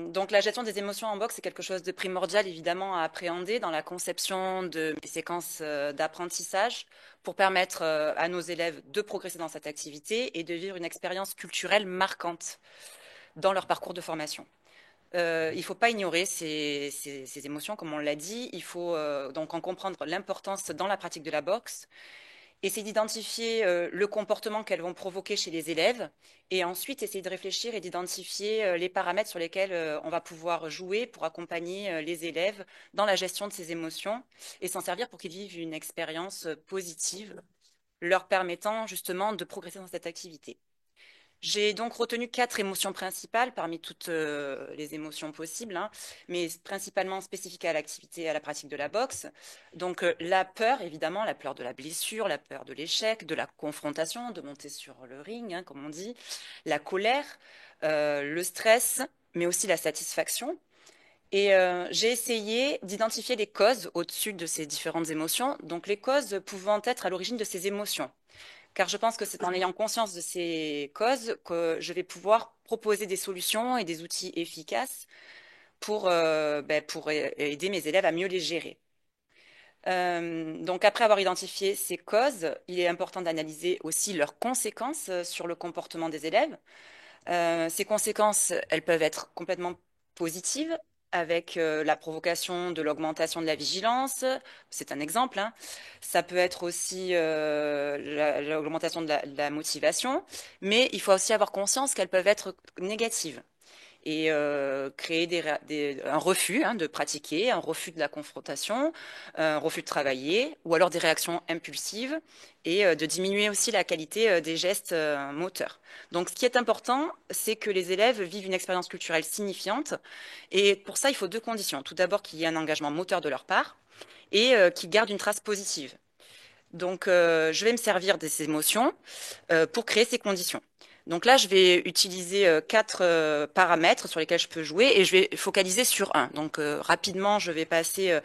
donc la gestion des émotions en boxe, c'est quelque chose de primordial évidemment à appréhender dans la conception de mes séquences d'apprentissage pour permettre à nos élèves de progresser dans cette activité et de vivre une expérience culturelle marquante dans leur parcours de formation. Il ne faut pas ignorer ces émotions, comme on l'a dit. Il faut donc en comprendre l'importance dans la pratique de la boxe. Essayer d'identifier le comportement qu'elles vont provoquer chez les élèves et ensuite essayer de réfléchir et d'identifier les paramètres sur lesquels on va pouvoir jouer pour accompagner les élèves dans la gestion de ces émotions et s'en servir pour qu'ils vivent une expérience positive, leur permettant justement de progresser dans cette activité. J'ai donc retenu 4 émotions principales parmi toutes les émotions possibles, mais principalement spécifiques à l'activité, à la pratique de la boxe. Donc la peur, évidemment, la peur de la blessure, la peur de l'échec, de la confrontation, de monter sur le ring, comme on dit, la colère, le stress, mais aussi la satisfaction. Et j'ai essayé d'identifier les causes au-dessus de ces différentes émotions, donc les causes pouvant être à l'origine de ces émotions. Car je pense que c'est en ayant conscience de ces causes que je vais pouvoir proposer des solutions et des outils efficaces pour aider mes élèves à mieux les gérer. Donc après avoir identifié ces causes, il est important d'analyser aussi leurs conséquences sur le comportement des élèves. Ces conséquences, elles peuvent être complètement positives avec la provocation de l'augmentation de la vigilance, c'est un exemple. Ça peut être aussi l'augmentation de la motivation, mais il faut aussi avoir conscience qu'elles peuvent être négatives et créer un refus de pratiquer, un refus de la confrontation, un refus de travailler, ou alors des réactions impulsives, et de diminuer aussi la qualité des gestes moteurs. Donc ce qui est important, c'est que les élèves vivent une expérience culturelle signifiante, et pour ça, il faut 2 conditions. Tout d'abord, qu'il y ait un engagement moteur de leur part, et qu'ils gardent une trace positive. Donc je vais me servir de ces émotions pour créer ces conditions. Donc là, je vais utiliser 4 paramètres sur lesquels je peux jouer et je vais focaliser sur un. Donc rapidement, je vais passer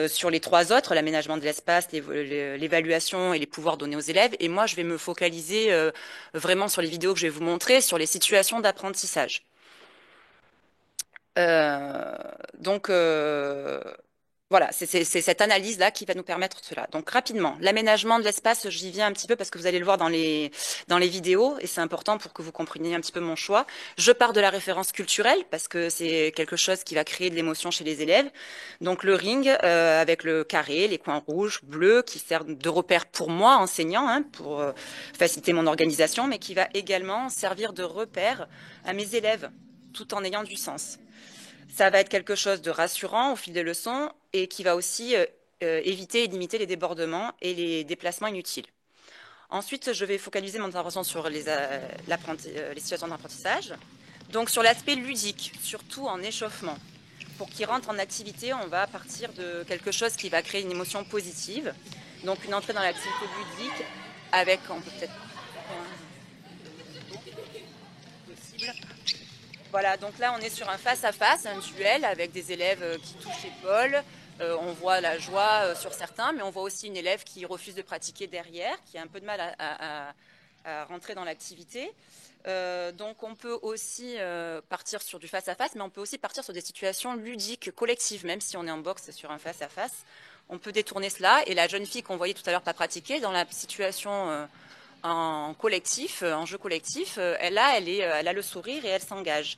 sur les 3 autres, l'aménagement de l'espace, l'évaluation et les pouvoirs donnés aux élèves. Et moi, je vais me focaliser vraiment sur les vidéos que je vais vous montrer, sur les situations d'apprentissage. Donc Voilà, c'est cette analyse-là qui va nous permettre cela. Donc rapidement, l'aménagement de l'espace, j'y viens un petit peu parce que vous allez le voir dans les vidéos et c'est important pour que vous compreniez un petit peu mon choix. Je pars de la référence culturelle parce que c'est quelque chose qui va créer de l'émotion chez les élèves. Donc le ring avec le carré, les coins rouges, bleus qui servent de repère pour moi, enseignant, hein, pour faciliter mon organisation, mais qui va également servir de repère à mes élèves tout en ayant du sens. Ça va être quelque chose de rassurant au fil des leçons et qui va aussi éviter et limiter les débordements et les déplacements inutiles. Ensuite, je vais focaliser mon intervention sur les situations d'apprentissage. Donc sur l'aspect ludique, surtout en échauffement. Pour qu'il rentre en activité, on va partir de quelque chose qui va créer une émotion positive. Donc une entrée dans l'activité ludique avec, on peut peut-être... possible. Voilà, donc là on est sur un face-à-face, un duel avec des élèves qui touchent l'épaule. On voit la joie sur certains, mais on voit aussi une élève qui refuse de pratiquer derrière, qui a un peu de mal à rentrer dans l'activité. Donc on peut aussi partir sur du face-à-face, mais on peut aussi partir sur des situations ludiques, collectives, même si on est en boxe sur un face-à-face. On peut détourner cela, et la jeune fille qu'on voyait tout à l'heure pas pratiquer, dans la situation... en collectif, en jeu collectif, elle a le sourire et elle s'engage.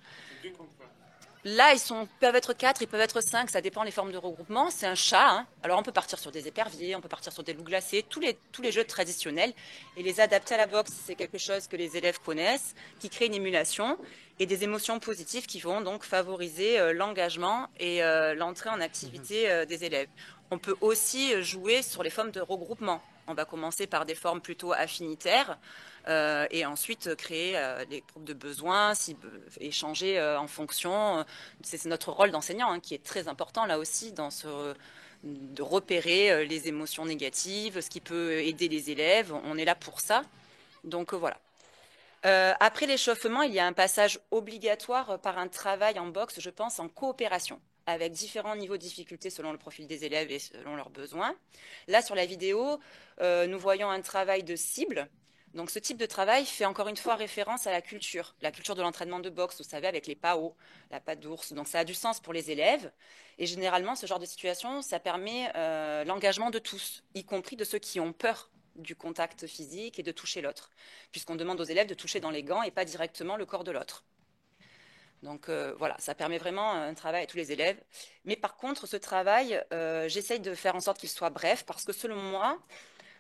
Là, peuvent être 4, ils peuvent être 5, ça dépend des formes de regroupement. C'est un chat, hein. Alors on peut partir sur des éperviers, on peut partir sur des loups glacés, tous les jeux traditionnels et les adapter à la boxe. C'est quelque chose que les élèves connaissent, qui crée une émulation et des émotions positives qui vont donc favoriser l'engagement et l'entrée en activité des élèves. On peut aussi jouer sur les formes de regroupement. On va commencer par des formes plutôt affinitaires et ensuite créer des groupes de besoins, échanger en fonction. C'est notre rôle d'enseignant qui est très important là aussi de repérer les émotions négatives, ce qui peut aider les élèves. On est là pour ça. Donc voilà. Après l'échauffement, il y a un passage obligatoire par un travail en boxe, je pense, en coopération, avec différents niveaux de difficulté selon le profil des élèves et selon leurs besoins. Là, sur la vidéo, nous voyons un travail de cible. Donc, ce type de travail fait encore une fois référence à la culture de l'entraînement de boxe, vous savez, avec les PAO, la patte d'ours. Donc, ça a du sens pour les élèves. Et généralement, ce genre de situation, ça permet l'engagement de tous, y compris de ceux qui ont peur du contact physique et de toucher l'autre, puisqu'on demande aux élèves de toucher dans les gants et pas directement le corps de l'autre. Donc voilà, ça permet vraiment un travail à tous les élèves. Mais par contre, ce travail, j'essaye de faire en sorte qu'il soit bref, parce que selon moi,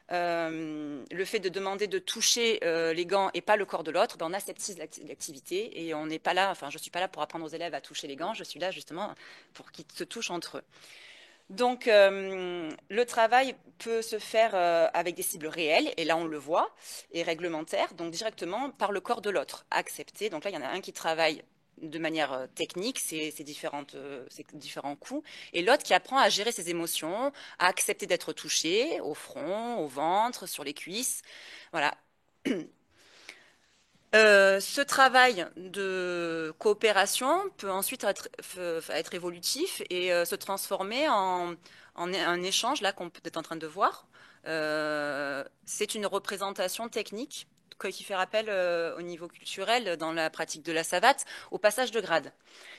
le fait de demander de toucher les gants et pas le corps de l'autre, on aseptise l'activité et on n'est pas là, enfin je ne suis pas là pour apprendre aux élèves à toucher les gants, je suis là justement pour qu'ils se touchent entre eux. Donc, le travail peut se faire avec des cibles réelles, et là on le voit, et réglementaires, donc directement par le corps de l'autre, accepté. Donc là, il y en a un qui travaille de manière technique, ces différents coups, et l'autre qui apprend à gérer ses émotions, à accepter d'être touché au front, au ventre, sur les cuisses. Voilà. Ce travail de coopération peut ensuite être évolutif et se transformer en un échange, là qu'on peut être en train de voir. C'est une représentation technique qui fait appel au niveau culturel dans la pratique de la savate au passage de grade.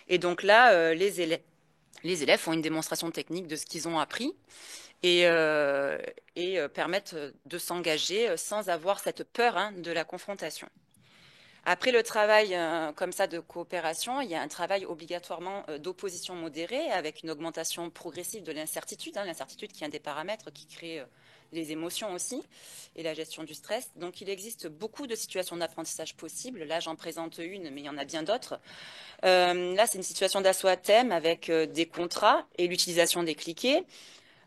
Et donc là, les élèves font une démonstration technique de ce qu'ils ont appris et permettent de s'engager sans avoir cette peur de la confrontation. Après le travail comme ça de coopération, il y a un travail obligatoirement d'opposition modérée avec une augmentation progressive de l'incertitude, l'incertitude qui est un des paramètres qui crée les émotions aussi et la gestion du stress. Donc il existe beaucoup de situations d'apprentissage possibles. Là j'en présente une, mais il y en a bien d'autres. Là c'est une situation d'assaut à thème avec des contrats et l'utilisation des cliquets.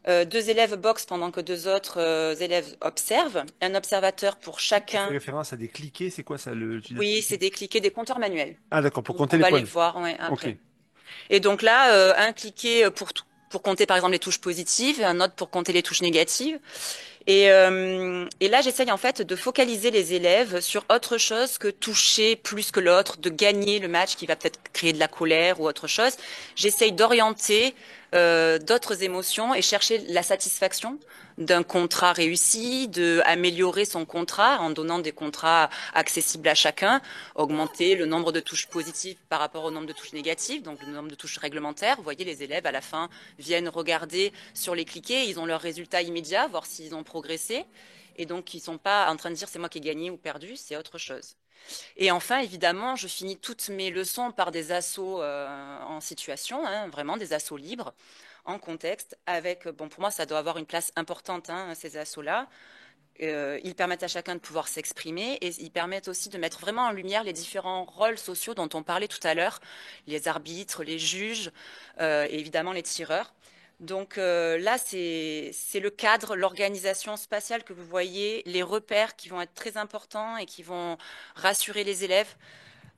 2 élèves boxent pendant que 2 autres élèves observent. Un observateur pour chacun. Tu fais référence à des cliquets, c'est quoi ça Oui, c'est des cliquets, des compteurs manuels. Ah d'accord, pour compter on les va points. les voir après. Okay. Et donc là, un cliquet pour compter par exemple les touches positives, un autre pour compter les touches négatives. Et là, j'essaye en fait de focaliser les élèves sur autre chose que toucher plus que l'autre, de gagner le match qui va peut-être créer de la colère ou autre chose. J'essaye d'orienter d'autres émotions et chercher la satisfaction d'un contrat réussi, de améliorer son contrat en donnant des contrats accessibles à chacun, augmenter le nombre de touches positives par rapport au nombre de touches négatives, donc le nombre de touches réglementaires. Vous voyez, les élèves à la fin viennent regarder sur les cliquets, ils ont leurs résultats immédiats, voir s'ils ont progressé. Et donc, ils sont pas en train de dire c'est moi qui ai gagné ou perdu, c'est autre chose. Et enfin, évidemment, je finis toutes mes leçons par des assos en situation, hein, vraiment des assos libres, en contexte, avec, bon, pour moi, ça doit avoir une place importante, hein, ces assos-là. Ils permettent à chacun de pouvoir s'exprimer et ils permettent aussi de mettre vraiment en lumière les différents rôles sociaux dont on parlait tout à l'heure, les arbitres, les juges et évidemment les tireurs. Donc là, c'est le cadre, l'organisation spatiale que vous voyez, les repères qui vont être très importants et qui vont rassurer les élèves.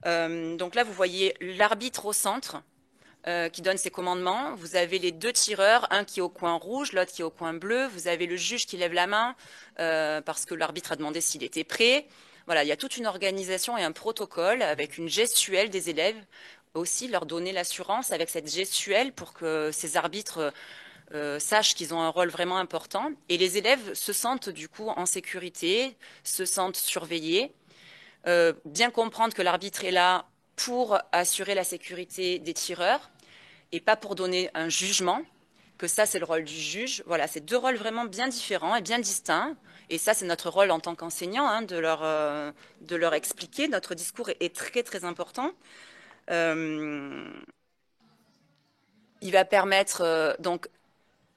Donc là, vous voyez l'arbitre au centre qui donne ses commandements. Vous avez les deux tireurs, un qui est au coin rouge, l'autre qui est au coin bleu. Vous avez le juge qui lève la main parce que l'arbitre a demandé s'il était prêt. Voilà, il y a toute une organisation et un protocole avec une gestuelle des élèves aussi, leur donner l'assurance avec cette gestuelle pour que ces arbitres sachent qu'ils ont un rôle vraiment important. Et les élèves se sentent du coup en sécurité, se sentent surveillés, bien comprendre que l'arbitre est là pour assurer la sécurité des tireurs et pas pour donner un jugement, que ça c'est le rôle du juge. Voilà, c'est deux rôles vraiment bien différents et bien distincts. Et ça, c'est notre rôle en tant qu'enseignant, hein, de leur expliquer. Notre discours est très, très important. Il va permettre, donc,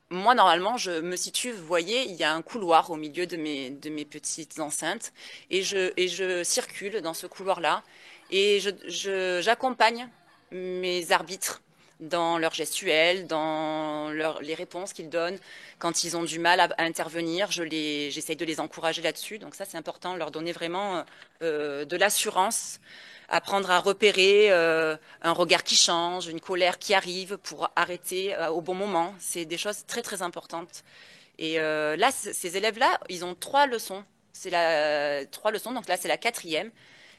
moi, normalement, je me situe, vous voyez, il y a un couloir au milieu de mes petites enceintes et je circule dans ce couloir-là et j'accompagne mes arbitres dans leur gestuelle, dans les réponses qu'ils donnent. Quand ils ont du mal à intervenir, j'essaye de les encourager là-dessus. Donc ça, c'est important, leur donner vraiment de l'assurance, apprendre à repérer un regard qui change, une colère qui arrive pour arrêter au bon moment. C'est des choses très, très importantes. Et là, ces élèves-là, ils ont 3 leçons. Trois leçons, donc là, c'est la 4e.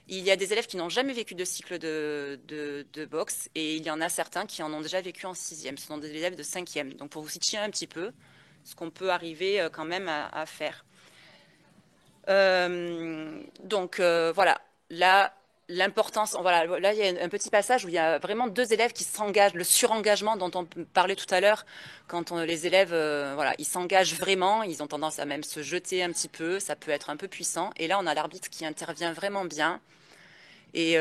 Il y a des élèves qui n'ont jamais vécu de cycle de boxe et il y en a certains qui en ont déjà vécu en 6e. Ce sont des élèves de 5e. Donc, pour vous situer un petit peu ce qu'on peut arriver quand même à faire. Voilà. Là, l'importance, voilà, là, il y a un petit passage où il y a vraiment 2 élèves qui s'engagent, le surengagement dont on parlait tout à l'heure, quand les élèves, voilà, ils s'engagent vraiment, ils ont tendance à même se jeter un petit peu, ça peut être un peu puissant. Et là, on a l'arbitre qui intervient vraiment bien et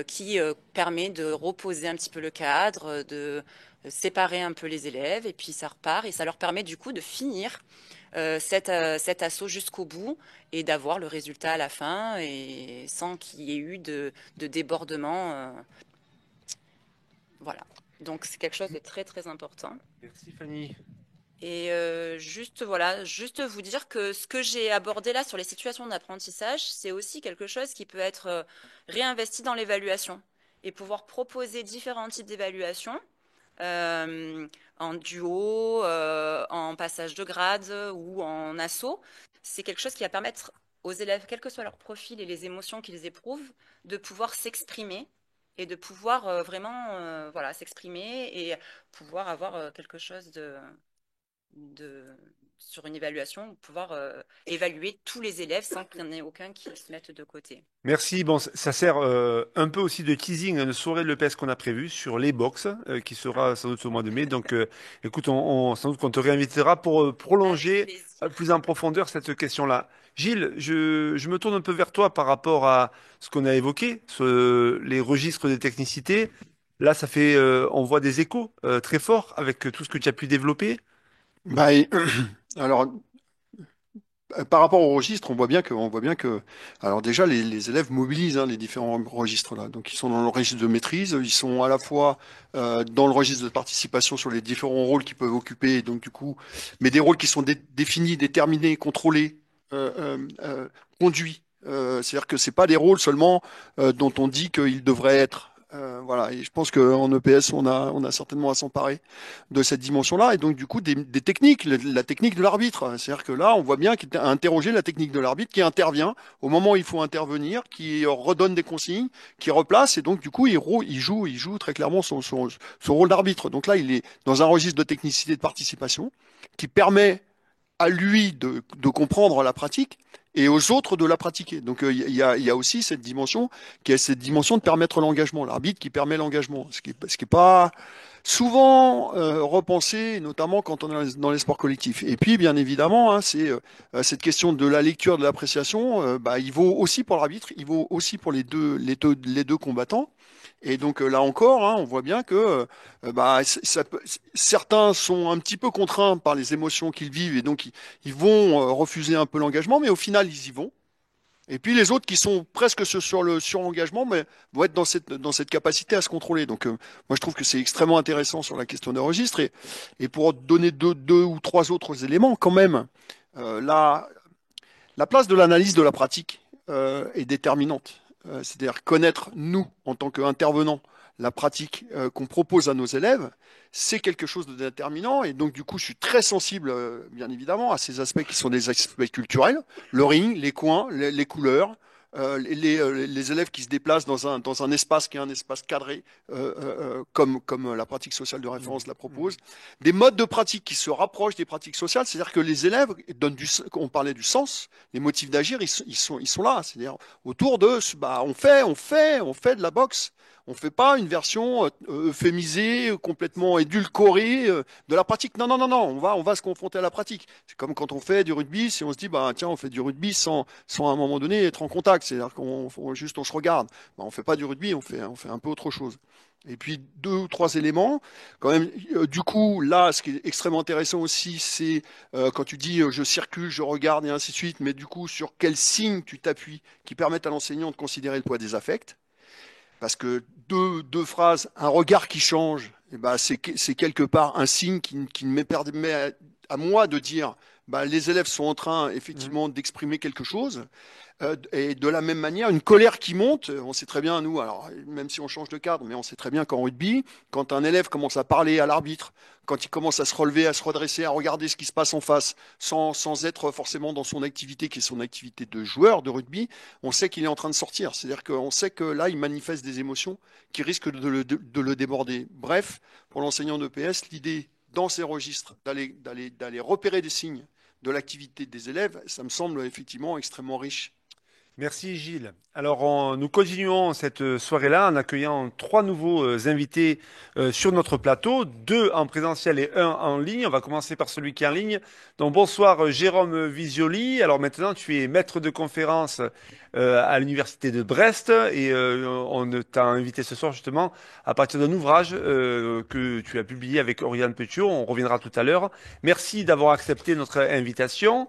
qui permet de reposer un petit peu le cadre, de séparer un peu les élèves, et puis ça repart, et ça leur permet du coup de finir cet assaut jusqu'au bout et d'avoir le résultat à la fin et sans qu'il y ait eu de débordement. Voilà. Donc c'est quelque chose de très très important. Merci Fanny. Et juste vous dire que ce que j'ai abordé là sur les situations d'apprentissage, c'est aussi quelque chose qui peut être réinvesti dans l'évaluation et pouvoir proposer différents types d'évaluation en duo, en passage de grade ou en assaut. C'est quelque chose qui va permettre aux élèves, quel que soit leur profil et les émotions qu'ils éprouvent, de pouvoir s'exprimer et de pouvoir vraiment voilà, s'exprimer et pouvoir avoir quelque chose sur une évaluation, pouvoir évaluer tous les élèves sans qu'il n'y en ait aucun qui se mette de côté. Merci. Bon, ça sert un peu aussi de teasing à une soirée de l'EPS qu'on a prévue sur les box, qui sera sans doute au mois de mai. Donc, écoute, sans doute qu'on te réinvitera pour prolonger Avec plaisir. plus en profondeur cette question-là. Gilles, je me tourne un peu vers toi par rapport à ce qu'on a évoqué, les registres des technicités. Là, on voit des échos très forts avec tout ce que tu as pu développer. Bah, alors, par rapport au registre, on voit bien que, alors déjà, les élèves mobilisent hein, les différents registres là. Donc, ils sont dans le registre de maîtrise, ils sont à la fois dans le registre de participation sur les différents rôles qu'ils peuvent occuper, et donc du coup, mais des rôles qui sont définis, déterminés, contrôlés, conduits. C'est-à-dire que c'est pas des rôles seulement dont on dit qu'ils devraient être Voilà, et je pense qu'en EPS, on a certainement à s'emparer de cette dimension-là, et donc du coup des techniques, la technique de l'arbitre. C'est-à-dire que là, on voit bien qu'il a interrogé la technique de l'arbitre, qui intervient au moment où il faut intervenir, qui redonne des consignes, qui replace, et donc du coup, il joue très clairement son rôle d'arbitre. Donc là, il est dans un registre de technicité de participation qui permet à lui de comprendre la pratique et aux autres de la pratiquer. Donc il y a aussi cette dimension qui est cette dimension de permettre l'engagement, l'arbitre qui permet l'engagement, ce qui est pas souvent repensé, notamment quand on est dans les sports collectifs. Et puis bien évidemment, hein, c'est cette question de la lecture, de l'appréciation, bah, il vaut aussi pour l'arbitre, il vaut aussi pour les deux combattants. Et donc là encore, hein, on voit bien que bah, certains sont un petit peu contraints par les émotions qu'ils vivent et donc ils vont refuser un peu l'engagement, mais au final ils y vont. Et puis les autres qui sont presque sur le surengagement, mais vont être dans cette capacité à se contrôler. Donc moi je trouve que c'est extrêmement intéressant sur la question des registres. Et pour donner deux ou trois autres éléments, quand même, la place de l'analyse de la pratique est déterminante. C'est-à-dire connaître, nous, en tant qu'intervenants, la pratique qu'on propose à nos élèves, c'est quelque chose de déterminant. Et donc, du coup, je suis très sensible, bien évidemment, à ces aspects qui sont des aspects culturels, le ring, les coins, les couleurs, les élèves qui se déplacent dans un espace qui est un espace cadré, comme la pratique sociale de référence la propose, des modes de pratique qui se rapprochent des pratiques sociales, c'est-à-dire que les élèves donnent on parlait du sens, les motifs d'agir, ils sont là, c'est-à-dire autour de, bah, on fait de la boxe. On ne fait pas une version euphémisée, complètement édulcorée de la pratique. Non, non, non, non, on va se confronter à la pratique. C'est comme quand on fait du rugby, si on se dit, bah, tiens, on fait du rugby sans à un moment donné être en contact. C'est-à-dire juste on se regarde. Bah, on fait pas du rugby, on fait un peu autre chose. Et puis deux ou trois éléments, quand même. Du coup, là, ce qui est extrêmement intéressant aussi, c'est quand tu dis je circule, je regarde et ainsi de suite, mais du coup, sur quels signes tu t'appuies qui permettent à l'enseignant de considérer le poids des affects. Parce que deux phrases, un regard qui change, eh ben c'est quelque part un signe qui me permet à moi de dire bah, les élèves sont en train effectivement d'exprimer quelque chose. Et de la même manière, une colère qui monte, on sait très bien, nous, alors même si on change de cadre, mais on sait très bien qu'en rugby, quand un élève commence à parler à l'arbitre, quand il commence à se relever, à se redresser, à regarder ce qui se passe en face, sans être forcément dans son activité, qui est son activité de joueur de rugby, on sait qu'il est en train de sortir. C'est-à-dire qu'on sait que là, il manifeste des émotions qui risquent de le déborder. Bref, pour l'enseignant de PS, l'idée dans ces registres d'aller repérer des signes de l'activité des élèves, ça me semble effectivement extrêmement riche. Merci Gilles. Alors nous continuons cette soirée-là en accueillant trois nouveaux invités sur notre plateau, deux en présentiel et un en ligne. On va commencer par celui qui est en ligne. Donc bonsoir Jérôme Visioli. Alors maintenant tu es maître de conférence à l'université de Brest et on t'a invité ce soir justement à partir d'un ouvrage que tu as publié avec Oriane Petiot. On reviendra tout à l'heure. Merci d'avoir accepté notre invitation.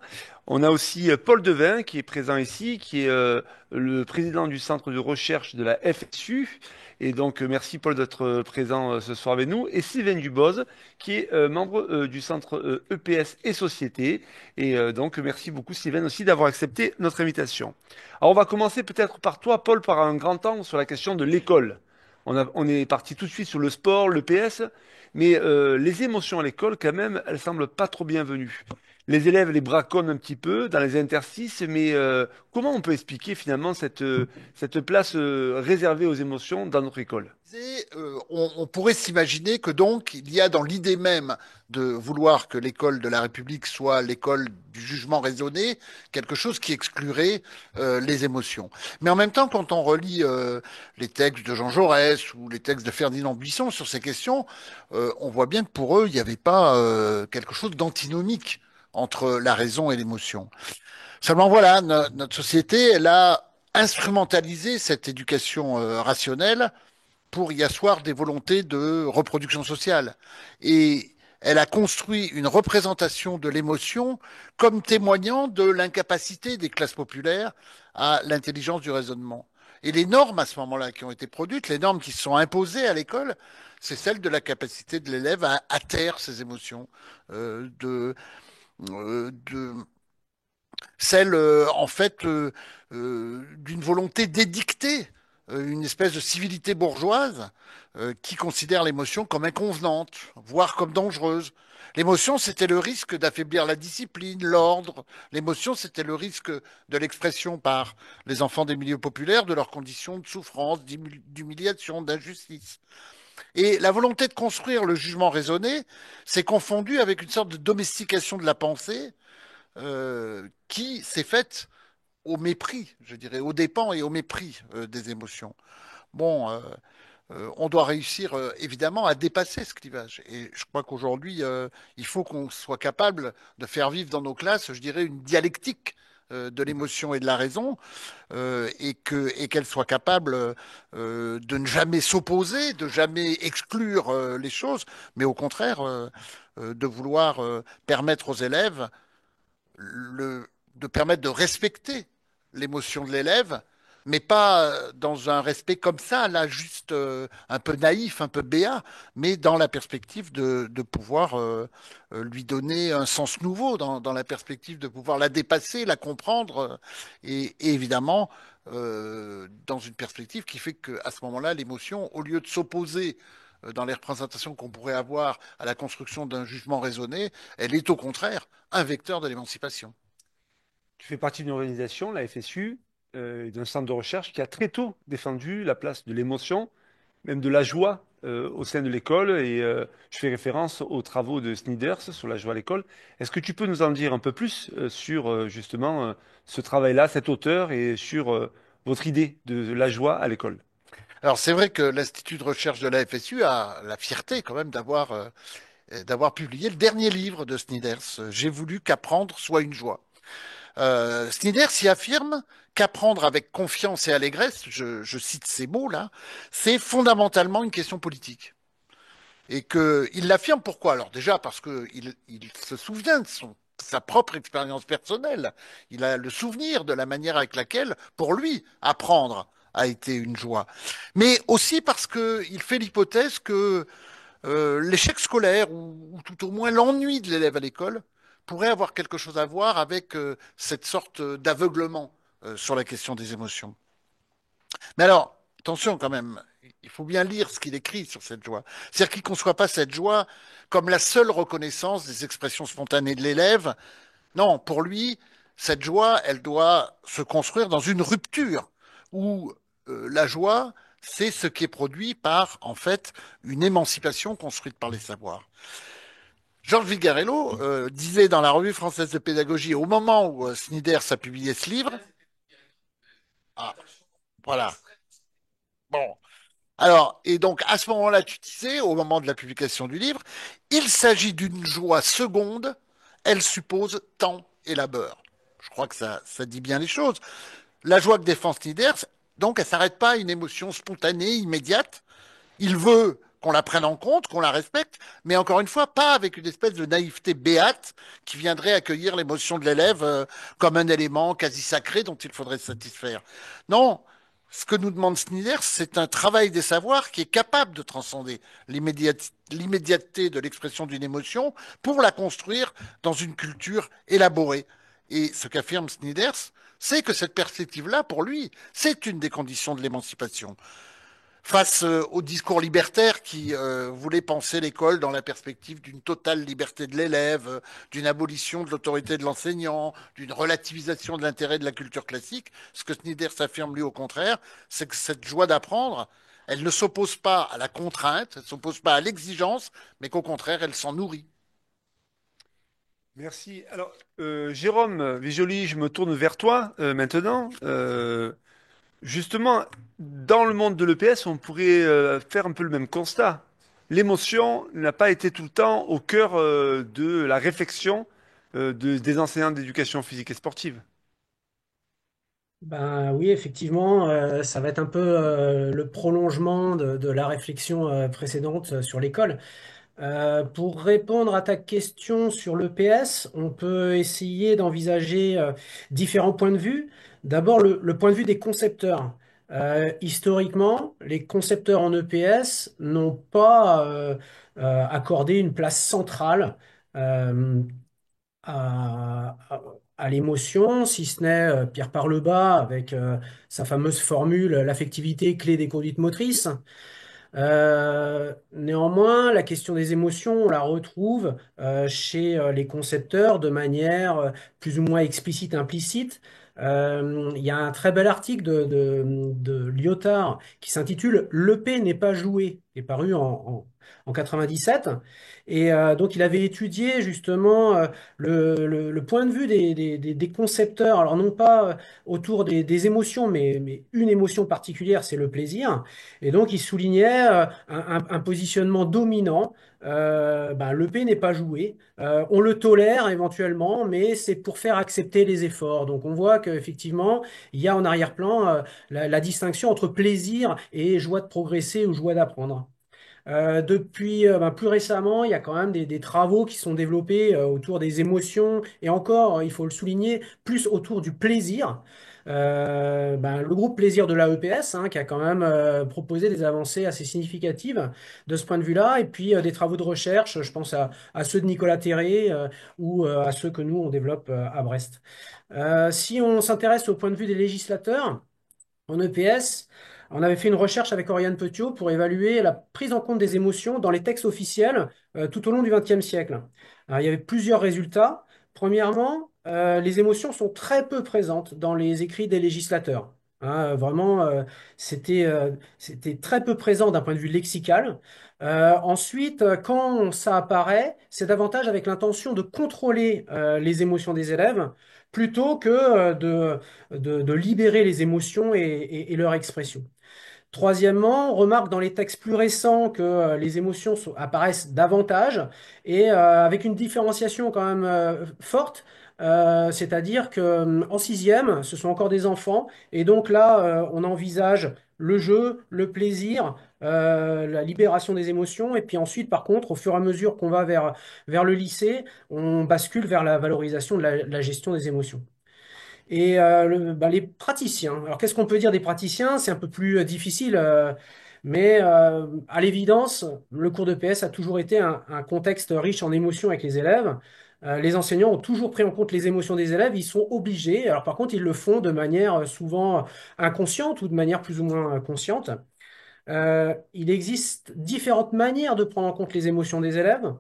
On a aussi Paul Devin qui est présent ici, qui est le président du centre de recherche de la FSU. Et donc, merci Paul d'être présent ce soir avec nous. Et Sylvain Duboz, qui est membre du centre EPS et Société. Et donc, merci beaucoup Sylvain aussi d'avoir accepté notre invitation. Alors, on va commencer peut-être par toi, Paul, par un grand angle sur la question de l'école. On est parti tout de suite sur le sport, l'EPS, mais les émotions à l'école, quand même, elles semblent pas trop bienvenues. Les élèves les braconnent un petit peu dans les interstices, mais comment on peut expliquer finalement cette place réservée aux émotions dans notre école? On pourrait s'imaginer que donc il y a dans l'idée même de vouloir que l'école de la République soit l'école du jugement raisonné, quelque chose qui exclurait les émotions. Mais en même temps, quand on relit les textes de Jean Jaurès ou les textes de Ferdinand Buisson sur ces questions, on voit bien que pour eux, il n'y avait pas quelque chose d'antinomique entre la raison et l'émotion. Seulement voilà, notre société, elle a instrumentalisé cette éducation rationnelle pour y asseoir des volontés de reproduction sociale. Et elle a construit une représentation de l'émotion comme témoignant de l'incapacité des classes populaires à l'intelligence du raisonnement. Et les normes à ce moment-là qui ont été produites, les normes qui se sont imposées à l'école, c'est celle de la capacité de l'élève à taire ses émotions, de celle en fait d'une volonté d'édicter une espèce de civilité bourgeoise qui considère l'émotion comme inconvenante, voire comme dangereuse. L'émotion, c'était le risque d'affaiblir la discipline, l'ordre. L'émotion, c'était le risque de l'expression par les enfants des milieux populaires de leurs conditions de souffrance, d'humiliation, d'injustice. Et la volonté de construire le jugement raisonné s'est confondue avec une sorte de domestication de la pensée qui s'est faite au mépris, je dirais, aux dépens et au mépris des émotions. Bon, on doit réussir évidemment à dépasser ce clivage. Et je crois qu'aujourd'hui, il faut qu'on soit capable de faire vivre dans nos classes, je dirais, une dialectique de l'émotion et de la raison, et qu'elle soit capable de ne jamais s'opposer, de jamais exclure les choses, mais au contraire de vouloir permettre aux élèves de permettre de respecter l'émotion de l'élève, mais pas dans un respect comme ça, là, juste un peu naïf, un peu béat, mais dans la perspective de pouvoir lui donner un sens nouveau, dans la perspective de pouvoir la dépasser, la comprendre, et évidemment, dans une perspective qui fait qu'à ce moment-là, l'émotion, au lieu de s'opposer dans les représentations qu'on pourrait avoir à la construction d'un jugement raisonné, elle est au contraire un vecteur de l'émancipation. Tu fais partie d'une organisation, la FSU, d'un centre de recherche qui a très tôt défendu la place de l'émotion, même de la joie au sein de l'école. Et je fais référence aux travaux de Snyders sur la joie à l'école. Est-ce que tu peux nous en dire un peu plus sur justement ce travail-là, cet auteur, et sur votre idée de la joie à l'école? Alors c'est vrai que l'Institut de recherche de la FSU a la fierté quand même d'avoir publié le dernier livre de Snyders, J'ai voulu qu'apprendre soit une joie. Snyders y affirme qu'apprendre avec confiance et allégresse, je cite ces mots-là, c'est fondamentalement une question politique. Et qu'il l'affirme pourquoi? Alors déjà parce qu'il se souvient de sa propre expérience personnelle. Il a le souvenir de la manière avec laquelle, pour lui, apprendre a été une joie. Mais aussi parce qu'il fait l'hypothèse que l'échec scolaire, ou tout au moins l'ennui de l'élève à l'école, pourrait avoir quelque chose à voir avec cette sorte d'aveuglement sur la question des émotions. Mais alors, attention quand même, il faut bien lire ce qu'il écrit sur cette joie. C'est-à-dire qu'il ne conçoit pas cette joie comme la seule reconnaissance des expressions spontanées de l'élève. Non, pour lui, cette joie, elle doit se construire dans une rupture où la joie, c'est ce qui est produit par, en fait, une émancipation construite par les savoirs. Georges Vigarello disait dans la Revue française de pédagogie, au moment où Snyders a publié ce livre, ah, voilà, bon, alors, et donc à ce moment-là, tu disais, au moment de la publication du livre, il s'agit d'une joie seconde, elle suppose temps et labeur. Je crois que ça dit bien les choses. La joie que défend Snyders, donc, elle ne s'arrête pas à une émotion spontanée, immédiate. Il veut qu'on la prenne en compte, qu'on la respecte, mais encore une fois, pas avec une espèce de naïveté béate qui viendrait accueillir l'émotion de l'élève comme un élément quasi sacré dont il faudrait se satisfaire. Non, ce que nous demande Snyder, c'est un travail des savoirs qui est capable de transcender l'immédiateté de l'expression d'une émotion pour la construire dans une culture élaborée. Et ce qu'affirme Snyders, c'est que cette perspective-là, pour lui, c'est une des conditions de l'émancipation face au discours libertaire qui voulait penser l'école dans la perspective d'une totale liberté de l'élève, d'une abolition de l'autorité de l'enseignant, d'une relativisation de l'intérêt de la culture classique. Ce que Snyder s'affirme lui au contraire, c'est que cette joie d'apprendre, elle ne s'oppose pas à la contrainte, elle ne s'oppose pas à l'exigence, mais qu'au contraire, elle s'en nourrit. Merci. Alors, Jérôme Vijoli, je me tourne vers toi maintenant. Justement, dans le monde de l'EPS, on pourrait faire un peu le même constat. L'émotion n'a pas été tout le temps au cœur de la réflexion des enseignants d'éducation physique et sportive. Ben oui, effectivement, ça va être un peu le prolongement de la réflexion précédente sur l'école. Pour répondre à ta question sur l'EPS, on peut essayer d'envisager différents points de vue. D'abord, le point de vue des concepteurs. Historiquement, les concepteurs en EPS n'ont pas accordé une place centrale euh, à, à l'émotion, si ce n'est Pierre Parlebas avec sa fameuse formule, l'affectivité clé des conduites motrices. Néanmoins, la question des émotions, on la retrouve chez les concepteurs de manière plus ou moins explicite, implicite. Il y a un très bel article de Lyotard qui s'intitule «L'EP n'est pas joué», qui est paru en 97. Et donc, il avait étudié justement le point de vue des concepteurs, alors non pas autour des émotions, mais une émotion particulière, c'est le plaisir. Et donc, il soulignait un positionnement dominant. L'EP n'est pas joué. On le tolère éventuellement, mais c'est pour faire accepter les efforts. Donc, on voit qu'effectivement, il y a en arrière-plan la distinction entre plaisir et joie de progresser ou joie d'apprendre. Depuis plus récemment, il y a quand même des travaux qui sont développés autour des émotions et encore, il faut le souligner, plus autour du plaisir. Le groupe Plaisir de l'AEPS, hein, qui a quand même proposé des avancées assez significatives de ce point de vue-là, et puis des travaux de recherche, je pense à ceux de Nicolas Terré ou à ceux que nous, on développe à Brest. Si on s'intéresse au point de vue des législateurs, en EPS, on avait fait une recherche avec Oriane Petiot pour évaluer la prise en compte des émotions dans les textes officiels tout au long du XXe siècle. Alors, il y avait plusieurs résultats. Premièrement, les émotions sont très peu présentes dans les écrits des législateurs. Hein, vraiment, c'était très peu présent d'un point de vue lexical. Ensuite, quand ça apparaît, c'est davantage avec l'intention de contrôler les émotions des élèves plutôt que de libérer les émotions et leur expression. Troisièmement, on remarque dans les textes plus récents que les émotions apparaissent davantage et avec une différenciation quand même forte. C'est-à-dire que en sixième, ce sont encore des enfants et donc là, on envisage le jeu, le plaisir, la libération des émotions et puis ensuite, par contre, au fur et à mesure qu'on va vers le lycée, on bascule vers la valorisation de la gestion des émotions. Et les praticiens. Alors, qu'est-ce qu'on peut dire des praticiens? C'est un peu plus difficile, mais à l'évidence, le cours de PS a toujours été un contexte riche en émotions avec les élèves. Les enseignants ont toujours pris en compte les émotions des élèves. Ils sont obligés. Alors, par contre, ils le font de manière souvent inconsciente ou de manière plus ou moins consciente. Il existe différentes manières de prendre en compte les émotions des élèves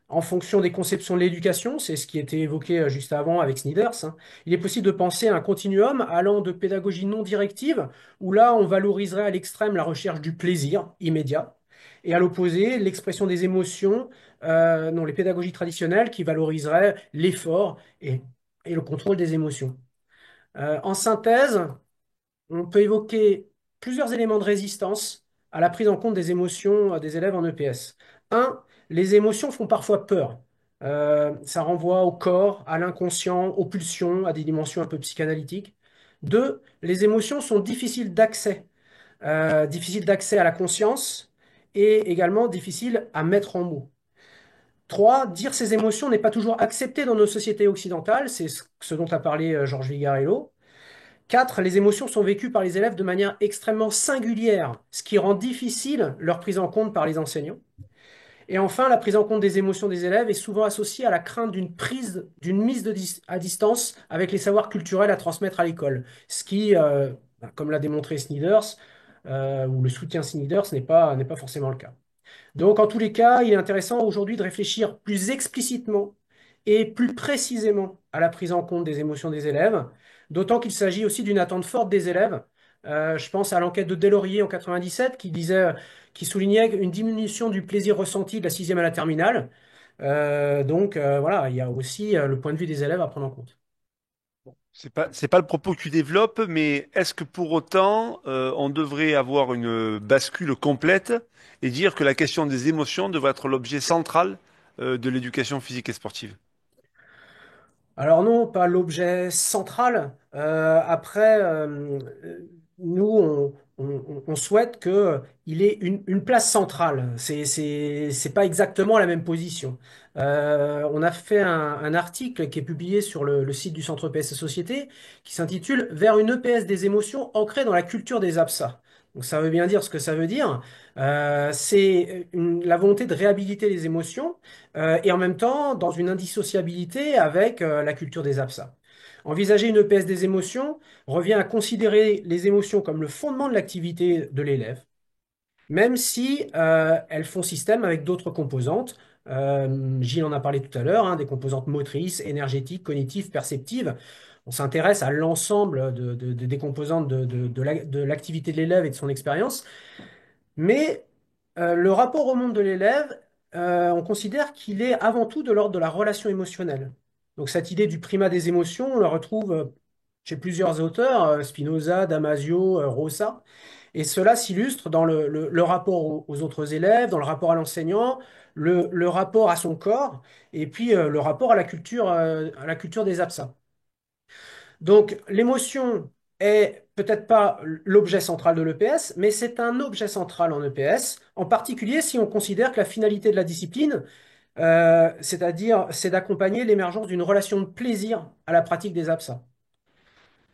en fonction des conceptions de l'éducation, c'est ce qui était évoqué juste avant avec Snyders, hein. Il est possible de penser à un continuum allant de pédagogie non directive, où là on valoriserait à l'extrême la recherche du plaisir immédiat, et à l'opposé l'expression des émotions, non, les pédagogies traditionnelles qui valoriseraient l'effort et le contrôle des émotions. En synthèse, on peut évoquer plusieurs éléments de résistance à la prise en compte des émotions des élèves en EPS. Un, les émotions font parfois peur. Ça renvoie au corps, à l'inconscient, aux pulsions, à des dimensions un peu psychanalytiques. Deux, les émotions sont difficiles d'accès à la conscience et également difficiles à mettre en mots. Trois, dire ces émotions n'est pas toujours accepté dans nos sociétés occidentales, c'est ce dont a parlé Georges Vigarello. 4. Les émotions sont vécues par les élèves de manière extrêmement singulière, ce qui rend difficile leur prise en compte par les enseignants. Et enfin, la prise en compte des émotions des élèves est souvent associée à la crainte d'une mise à distance avec les savoirs culturels à transmettre à l'école, ce qui, comme l'a démontré Snyders, ou le soutien Snyders, n'est pas forcément le cas. Donc, en tous les cas, il est intéressant aujourd'hui de réfléchir plus explicitement et plus précisément à la prise en compte des émotions des élèves, d'autant qu'il s'agit aussi d'une attente forte des élèves. Je pense à l'enquête de Deslauriers en 97 qui soulignait une diminution du plaisir ressenti de la sixième à la terminale. Voilà, il y a aussi le point de vue des élèves à prendre en compte. C'est pas le propos que tu développes, mais est-ce que pour autant, on devrait avoir une bascule complète et dire que la question des émotions devrait être l'objet central, de l'éducation physique et sportive? Alors non, pas l'objet central. Après, nous, on souhaite qu'il ait une place centrale. C'est pas exactement la même position. On a fait un article qui est publié sur le site du Centre EPS Société qui s'intitule «Vers une EPS des émotions ancrée dans la culture des APSA». Donc ça veut bien dire ce que ça veut dire. La volonté de réhabiliter les émotions et en même temps dans une indissociabilité avec la culture des APSA. Envisager une EPS des émotions revient à considérer les émotions comme le fondement de l'activité de l'élève, même si elles font système avec d'autres composantes. Gilles en a parlé tout à l'heure, hein, des composantes motrices, énergétiques, cognitives, perceptives. On s'intéresse à l'ensemble des composantes de l'activité de l'élève et de son expérience. Mais le rapport au monde de l'élève, on considère qu'il est avant tout de l'ordre de la relation émotionnelle. Donc cette idée du primat des émotions, on la retrouve chez plusieurs auteurs, Spinoza, Damasio, Rosa, et cela s'illustre dans le rapport aux autres élèves, dans le rapport à l'enseignant, le rapport à son corps, et puis le rapport à la culture des absents. Donc, l'émotion est peut-être pas l'objet central de l'EPS, mais c'est un objet central en EPS, en particulier si on considère que la finalité de la discipline, c'est d'accompagner l'émergence d'une relation de plaisir à la pratique des absents.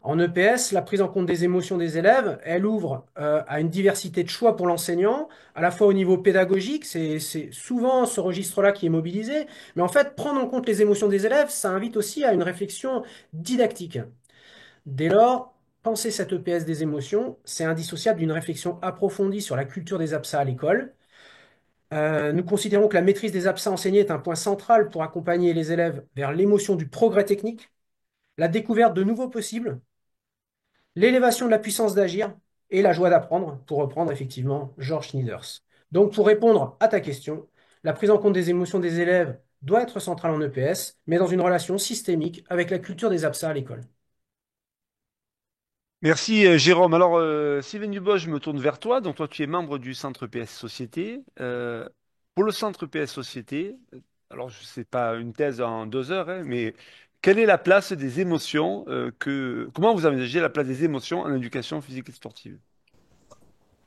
En EPS, la prise en compte des émotions des élèves, elle ouvre à une diversité de choix pour l'enseignant, à la fois au niveau pédagogique, c'est souvent ce registre-là qui est mobilisé, mais en fait, prendre en compte les émotions des élèves, ça invite aussi à une réflexion didactique. Dès lors, penser cette EPS des émotions, c'est indissociable d'une réflexion approfondie sur la culture des absents à l'école. Nous considérons que la maîtrise des absents enseignés est un point central pour accompagner les élèves vers l'émotion du progrès technique, la découverte de nouveaux possibles, l'élévation de la puissance d'agir et la joie d'apprendre, pour reprendre effectivement George Snijders. Donc, pour répondre à ta question, la prise en compte des émotions des élèves doit être centrale en EPS, mais dans une relation systémique avec la culture des absents à l'école. Merci Jérôme. Alors Sylvain Dubois, je me tourne vers toi. Donc toi tu es membre du Centre PS Société. Pour le Centre PS Société, alors je sais pas une thèse en 2 heures, hein, mais quelle est la place des émotions comment vous envisagez la place des émotions en éducation physique et sportive?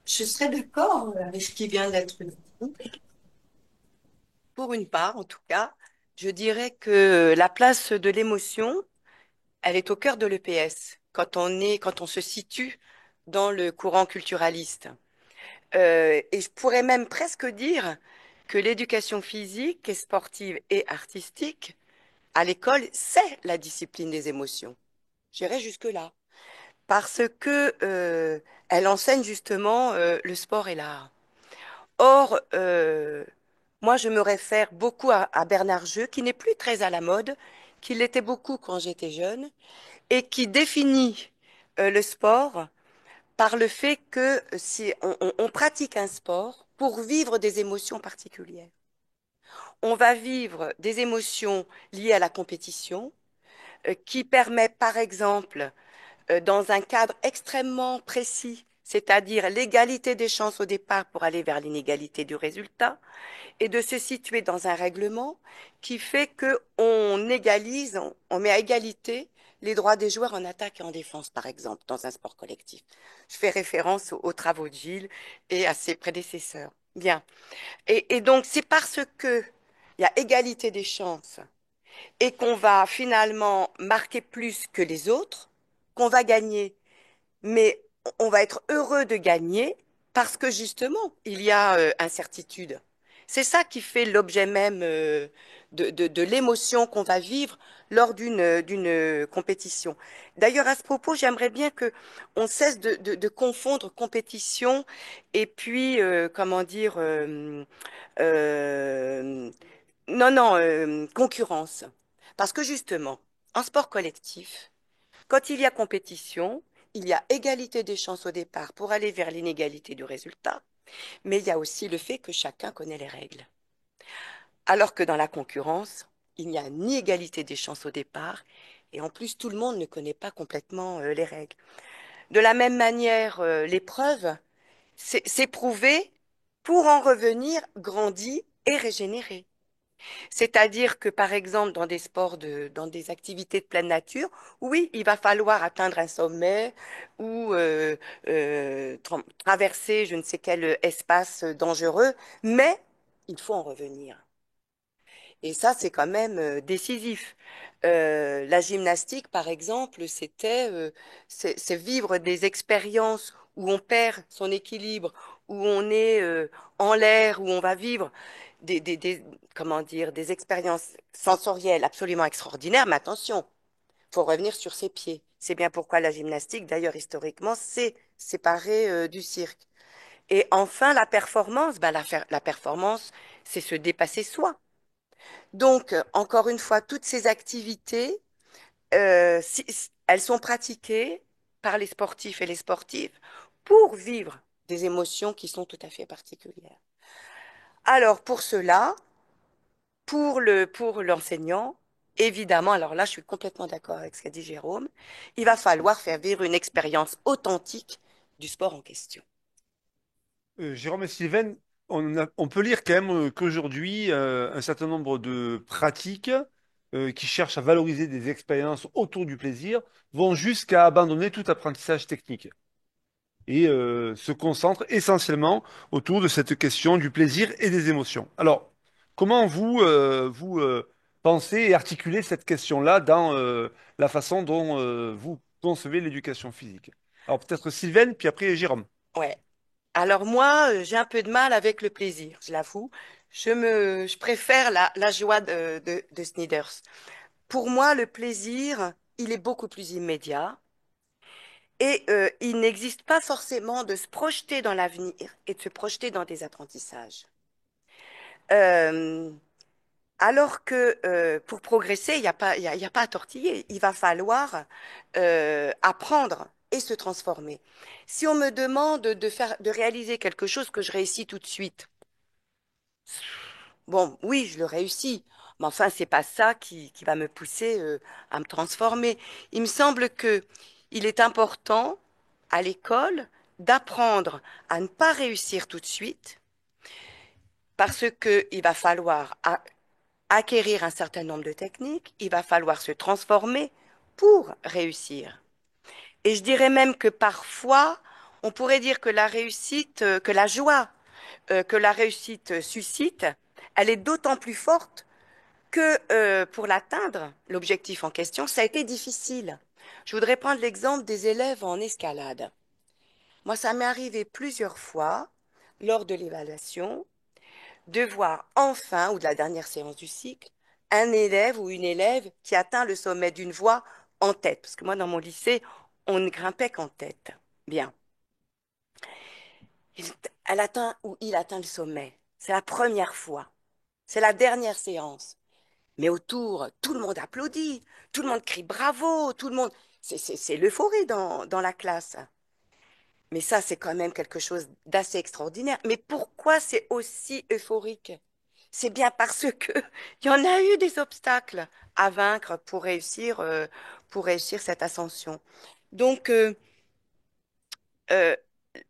Je serais d'accord avec ce qui vient d'être dit. Pour une part, en tout cas, je dirais que la place de l'émotion, elle est au cœur de l'EPS quand on se situe dans le courant culturaliste. Et je pourrais même presque dire que l'éducation physique et sportive et artistique à l'école, c'est la discipline des émotions. J'irai jusque-là. Parce que elle enseigne justement le sport et l'art. Or, moi, je me réfère beaucoup à Bernard Jeux, qui n'est plus très à la mode, qui l'était beaucoup quand j'étais jeune, et qui définit le sport par le fait que si on pratique un sport pour vivre des émotions particulières. On va vivre des émotions liées à la compétition, qui permet, par exemple, dans un cadre extrêmement précis, c'est-à-dire l'égalité des chances au départ pour aller vers l'inégalité du résultat, et de se situer dans un règlement qui fait que on égalise, on met à égalité les droits des joueurs en attaque et en défense, par exemple, dans un sport collectif. Je fais référence aux travaux de Gilles et à ses prédécesseurs. Bien. Et donc, c'est parce que il y a égalité des chances et qu'on va finalement marquer plus que les autres, qu'on va gagner. Mais on va être heureux de gagner parce que justement, il y a incertitude. C'est ça qui fait l'objet même de l'émotion qu'on va vivre lors d'une compétition. D'ailleurs, à ce propos, j'aimerais bien que on cesse de confondre compétition et puis, comment dire, euh, non, non, concurrence. Parce que justement, en sport collectif, quand il y a compétition, il y a égalité des chances au départ pour aller vers l'inégalité du résultat, mais il y a aussi le fait que chacun connaît les règles. Alors que dans la concurrence, il n'y a ni égalité des chances au départ, et en plus tout le monde ne connaît pas complètement les règles. De la même manière, l'épreuve, c'est prouvé pour en revenir grandi et régénéré. C'est-à-dire que, par exemple, dans des sports, dans des activités de pleine nature, oui, il va falloir atteindre un sommet ou traverser je ne sais quel espace dangereux, mais il faut en revenir. Et ça, c'est quand même décisif. La gymnastique, par exemple, c'est vivre des expériences où on perd son équilibre, où on est en l'air, où on va vivre comment dire, des expériences sensorielles absolument extraordinaires. Mais attention, faut revenir sur ses pieds. C'est bien pourquoi la gymnastique, d'ailleurs, historiquement, c'est séparé du cirque. Et enfin, la performance, la performance, c'est se dépasser soi. Donc, encore une fois, toutes ces activités, elles sont pratiquées par les sportifs et les sportives pour vivre des émotions qui sont tout à fait particulières. Alors, pour cela, pour l'enseignant, évidemment, alors là, je suis complètement d'accord avec ce qu'a dit Jérôme, il va falloir faire vivre une expérience authentique du sport en question. Jérôme et Sylvain, on peut lire quand même qu'aujourd'hui, un certain nombre de pratiques qui cherchent à valoriser des expériences autour du plaisir vont jusqu'à abandonner tout apprentissage technique et se concentrent essentiellement autour de cette question du plaisir et des émotions. Alors, comment vous pensez et articulez cette question-là dans la façon dont vous concevez l'éducation physique? Alors peut-être Sylvain, puis après Jérôme. Ouais. Alors moi, j'ai un peu de mal avec le plaisir, je l'avoue. Je préfère la joie de Snyders. Pour moi, le plaisir, il est beaucoup plus immédiat et il n'existe pas forcément de se projeter dans l'avenir et de se projeter dans des apprentissages. Euh, Alors que pour progresser, il y a pas à tortiller. Il va falloir apprendre et se transformer. Si on me demande de réaliser quelque chose que je réussis tout de suite, bon, oui, je le réussis. Mais enfin, c'est pas ça qui va me pousser à me transformer. Il me semble que il est important à l'école d'apprendre à ne pas réussir tout de suite parce que il va falloir acquérir un certain nombre de techniques, il va falloir se transformer pour réussir. Et je dirais même que parfois, on pourrait dire que la réussite, que la joie que la réussite suscite, elle est d'autant plus forte que pour l'atteindre, l'objectif en question, ça a été difficile. Je voudrais prendre l'exemple des élèves en escalade. Moi, ça m'est arrivé plusieurs fois lors de l'évaluation de voir enfin, ou de la dernière séance du cycle, un élève ou une élève qui atteint le sommet d'une voie en tête. Parce que moi, dans mon lycée, on ne grimpait qu'en tête. Bien. Elle atteint ou il atteint le sommet. C'est la première fois. C'est la dernière séance. Mais autour, tout le monde applaudit, tout le monde crie bravo, tout le monde. C'est l'euphorie dans la classe. Mais ça, c'est quand même quelque chose d'assez extraordinaire. Mais pourquoi c'est aussi euphorique? C'est bien parce que il y en a eu des obstacles à vaincre pour réussir cette ascension. Donc euh,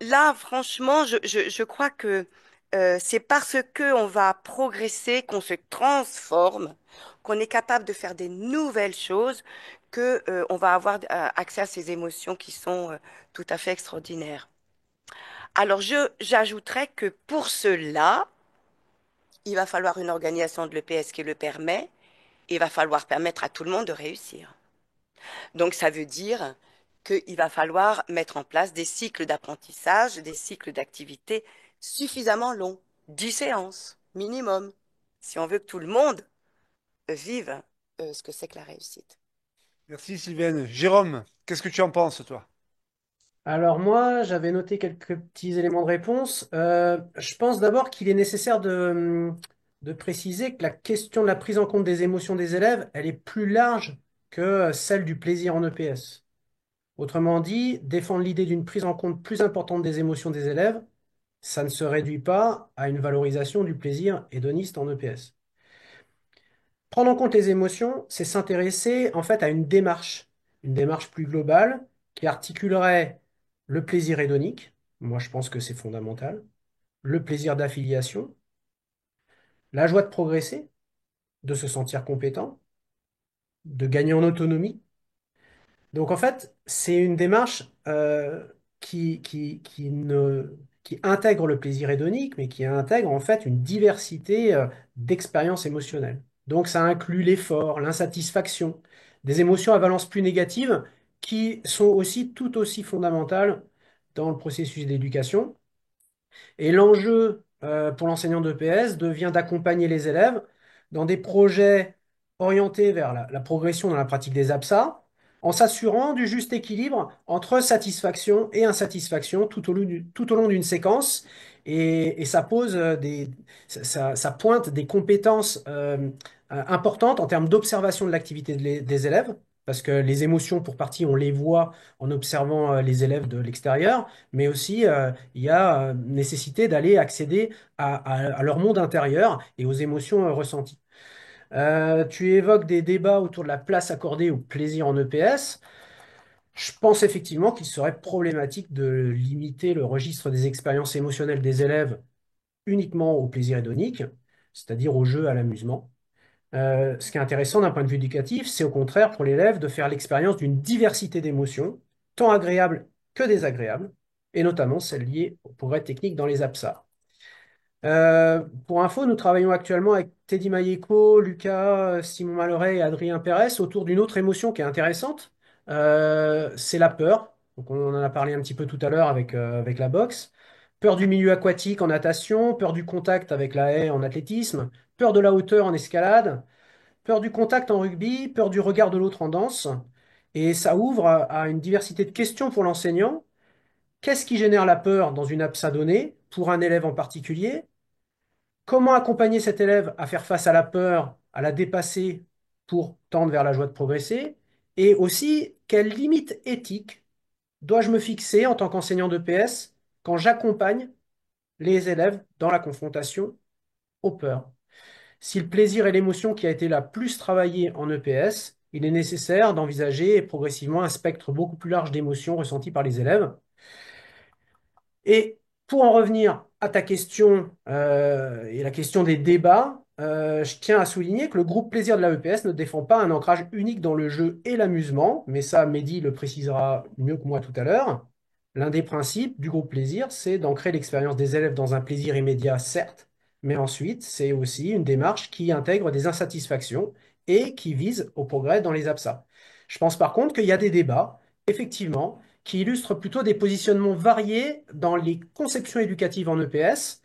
là, franchement, je crois que c'est parce que on va progresser, qu'on se transforme, qu'on est capable de faire des nouvelles choses, que on va avoir accès à ces émotions qui sont tout à fait extraordinaires. Alors j'ajouterais que pour cela, il va falloir une organisation de l'EPS qui le permet. Il va falloir permettre à tout le monde de réussir. Donc ça veut dire qu'il va falloir mettre en place des cycles d'apprentissage, des cycles d'activité suffisamment longs, 10 séances minimum, si on veut que tout le monde vive ce que c'est que la réussite. Merci Sylvain. Jérôme, qu'est-ce que tu en penses, toi? Alors moi, j'avais noté quelques petits éléments de réponse. Je pense d'abord qu'il est nécessaire de préciser que la question de la prise en compte des émotions des élèves, elle est plus large que celle du plaisir en EPS. Autrement dit, défendre l'idée d'une prise en compte plus importante des émotions des élèves, ça ne se réduit pas à une valorisation du plaisir hédoniste en EPS. Prendre en compte les émotions, c'est s'intéresser en fait à une démarche plus globale qui articulerait le plaisir hédonique, moi je pense que c'est fondamental, le plaisir d'affiliation, la joie de progresser, de se sentir compétent, de gagner en autonomie. Donc en fait, c'est une démarche qui intègre le plaisir hédonique, mais qui intègre en fait une diversité d'expériences émotionnelles. Donc ça inclut l'effort, l'insatisfaction, des émotions à valence plus négative qui sont aussi tout aussi fondamentales dans le processus d'éducation. Et l'enjeu pour l'enseignant de PS devient d'accompagner les élèves dans des projets orientés vers la progression dans la pratique des APSA, en s'assurant du juste équilibre entre satisfaction et insatisfaction tout au long d'une séquence. Et ça pose ça pointe des compétences importantes en termes d'observation de l'activité des élèves, parce que les émotions, pour partie, on les voit en observant les élèves de l'extérieur, mais aussi il y a nécessité d'aller accéder à leur monde intérieur et aux émotions ressenties. Tu évoques des débats autour de la place accordée au plaisir en EPS. Je pense effectivement qu'il serait problématique de limiter le registre des expériences émotionnelles des élèves uniquement au plaisir hédonique, c'est-à-dire au jeu, à l'amusement. Ce qui est intéressant d'un point de vue éducatif, c'est au contraire pour l'élève de faire l'expérience d'une diversité d'émotions, tant agréables que désagréables, et notamment celles liées au progrès technique dans les APSA. Pour info, nous travaillons actuellement avec Teddy Mayeko, Lucas, Simon Malloret et Adrien Pérez autour d'une autre émotion qui est intéressante. C'est la peur. Donc on en a parlé un petit peu tout à l'heure avec la boxe. Peur du milieu aquatique en natation, peur du contact avec la haie en athlétisme, peur de la hauteur en escalade, peur du contact en rugby, peur du regard de l'autre en danse. Et ça ouvre à une diversité de questions pour l'enseignant. Qu'est-ce qui génère la peur dans une APSA donnée, pour un élève en particulier? Comment accompagner cet élève à faire face à la peur, à la dépasser pour tendre vers la joie de progresser? Et aussi, quelles limites éthiques dois-je me fixer en tant qu'enseignant de PS quand j'accompagne les élèves dans la confrontation aux peurs? Si le plaisir est l'émotion qui a été la plus travaillée en EPS, il est nécessaire d'envisager progressivement un spectre beaucoup plus large d'émotions ressenties par les élèves. Et pour en revenir à ta question et la question des débats, je tiens à souligner que le groupe Plaisir de la EPS ne défend pas un ancrage unique dans le jeu et l'amusement, mais ça, Mehdi le précisera mieux que moi tout à l'heure. L'un des principes du groupe Plaisir, c'est d'ancrer l'expérience des élèves dans un plaisir immédiat, certes, mais ensuite, c'est aussi une démarche qui intègre des insatisfactions et qui vise au progrès dans les APSA. Je pense par contre qu'il y a des débats, effectivement, qui illustre plutôt des positionnements variés dans les conceptions éducatives en EPS,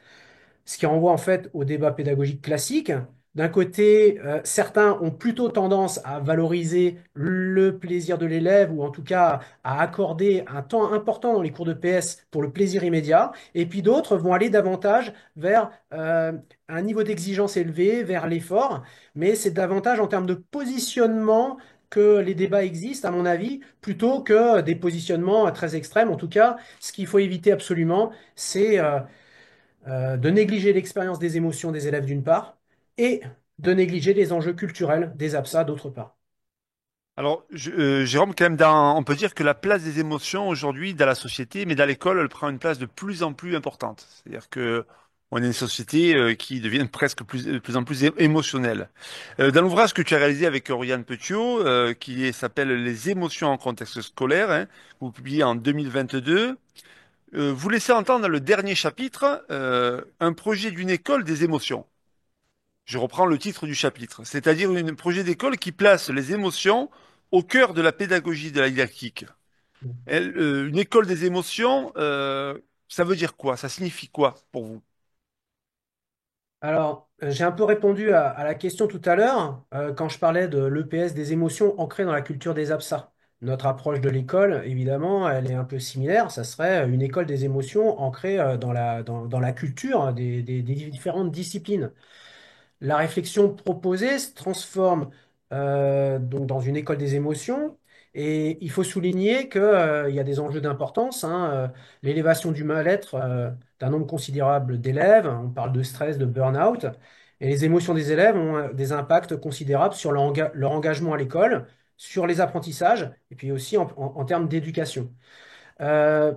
ce qui renvoie en fait au débat pédagogique classique. D'un côté, certains ont plutôt tendance à valoriser le plaisir de l'élève ou en tout cas à accorder un temps important dans les cours de PS pour le plaisir immédiat, et puis d'autres vont aller davantage vers un niveau d'exigence élevé, vers l'effort, mais c'est davantage en termes de positionnement que les débats existent, à mon avis, plutôt que des positionnements très extrêmes. En tout cas, ce qu'il faut éviter absolument, c'est de négliger l'expérience des émotions des élèves d'une part, et de négliger les enjeux culturels des APSA d'autre part. Alors, Jérôme, quand même, on peut dire que la place des émotions aujourd'hui dans la société, mais dans l'école, elle prend une place de plus en plus importante. C'est-à-dire que on est une société qui devient presque de plus en plus émotionnelle. Dans l'ouvrage que tu as réalisé avec Oriane Petiot, s'appelle Les émotions en contexte scolaire, hein, vous publiez en 2022, vous laissez entendre dans le dernier chapitre un projet d'une école des émotions. Je reprends le titre du chapitre, c'est-à-dire un projet d'école qui place les émotions au cœur de la pédagogie de la didactique. Une école des émotions, ça veut dire quoi? Ça signifie quoi pour vous? Alors, j'ai un peu répondu à la question tout à l'heure quand je parlais de l'EPS des émotions ancrées dans la culture des APSA. Notre approche de l'école, évidemment, elle est un peu similaire. Ça serait une école des émotions ancrée dans la culture des différentes disciplines. La réflexion proposée se transforme donc dans une école des émotions et il faut souligner qu'il y a des enjeux d'importance, hein, l'élévation du mal-être d'un nombre considérable d'élèves, on parle de stress, de burn-out, et les émotions des élèves ont des impacts considérables sur leur engagement à l'école, sur les apprentissages et puis aussi en termes d'éducation. Euh,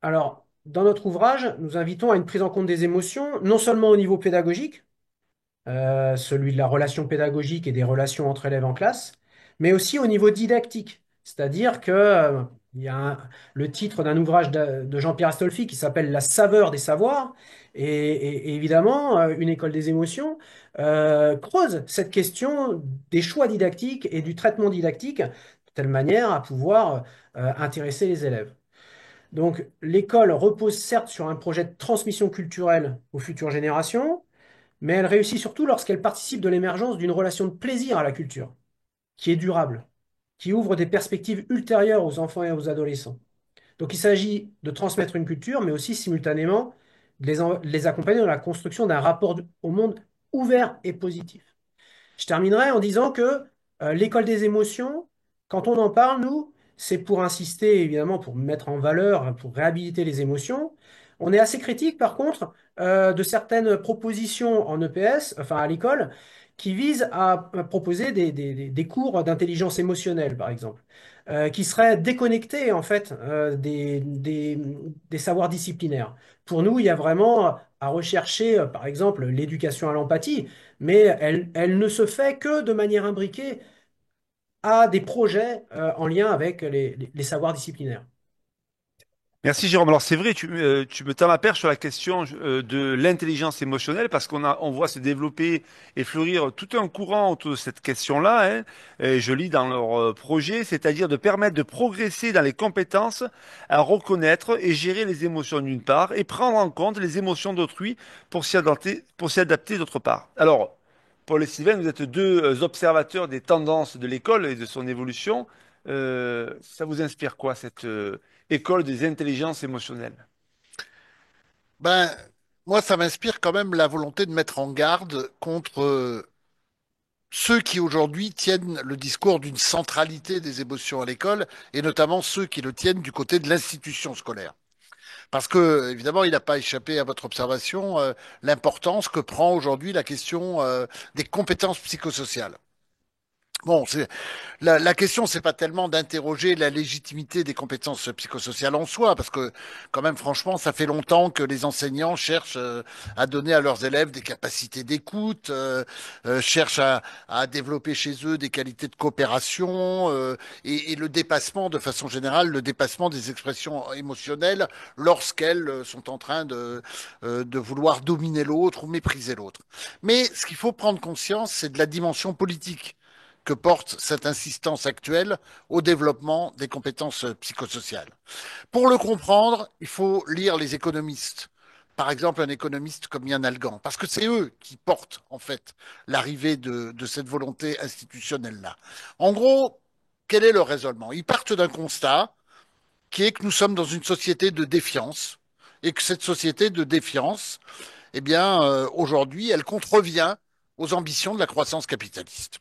alors, dans notre ouvrage, nous invitons à une prise en compte des émotions, non seulement au niveau pédagogique, celui de la relation pédagogique et des relations entre élèves en classe, mais aussi au niveau didactique. C'est-à-dire que, il y a le titre d'un ouvrage de Jean-Pierre Astolfi qui s'appelle La saveur des savoirs, et évidemment, une école des émotions creuse cette question des choix didactiques et du traitement didactique, de telle manière à pouvoir intéresser les élèves. Donc, l'école repose certes sur un projet de transmission culturelle aux futures générations, mais elle réussit surtout lorsqu'elle participe de l'émergence d'une relation de plaisir à la culture, qui est durable. qui ouvre des perspectives ultérieures aux enfants et aux adolescents. Donc il s'agit de transmettre une culture, mais aussi simultanément de les accompagner dans la construction d'un rapport au monde ouvert et positif. Je terminerai en disant que l'école des émotions, quand on en parle, nous, c'est pour insister, évidemment, pour mettre en valeur, pour réhabiliter les émotions. On est assez critique, par contre, de certaines propositions en EPS, enfin à l'école, qui visent à proposer des cours d'intelligence émotionnelle, par exemple, qui seraient déconnectés, en fait, des savoirs disciplinaires. Pour nous, il y a vraiment à rechercher, par exemple, l'éducation à l'empathie, mais elle ne se fait que de manière imbriquée à des projets en lien avec les savoirs disciplinaires. Merci Jérôme. Alors c'est vrai, tu me tends la perche sur la question de l'intelligence émotionnelle parce on voit se développer et fleurir tout un courant autour de cette question-là. Hein, et je lis dans leur projet, c'est-à-dire de permettre de progresser dans les compétences à reconnaître et gérer les émotions d'une part et prendre en compte les émotions d'autrui pour s'y adapter d'autre part. Alors, Paul et Sylvain, vous êtes deux observateurs des tendances de l'école et de son évolution. Ça vous inspire quoi cette école des intelligences émotionnelles? Ben, moi, ça m'inspire quand même la volonté de mettre en garde contre ceux qui aujourd'hui tiennent le discours d'une centralité des émotions à l'école, et notamment ceux qui le tiennent du côté de l'institution scolaire. Parce que, évidemment, il n'a pas échappé à votre observation l'importance que prend aujourd'hui la question des compétences psychosociales. Bon, la question, c'est pas tellement d'interroger la légitimité des compétences psychosociales en soi, parce que quand même, franchement, ça fait longtemps que les enseignants cherchent à donner à leurs élèves des capacités d'écoute, cherchent à développer chez eux des qualités de coopération et le dépassement, de façon générale, le dépassement des expressions émotionnelles lorsqu'elles sont en train de vouloir dominer l'autre ou mépriser l'autre. Mais ce qu'il faut prendre conscience, c'est de la dimension politique que porte cette insistance actuelle au développement des compétences psychosociales. Pour le comprendre, il faut lire les économistes. Par exemple, un économiste comme Yann Algan, parce que c'est eux qui portent en fait l'arrivée de cette volonté institutionnelle-là. En gros, quel est le raisonnement? Ils partent d'un constat qui est que nous sommes dans une société de défiance et que cette société de défiance, eh bien, aujourd'hui, elle contrevient aux ambitions de la croissance capitaliste.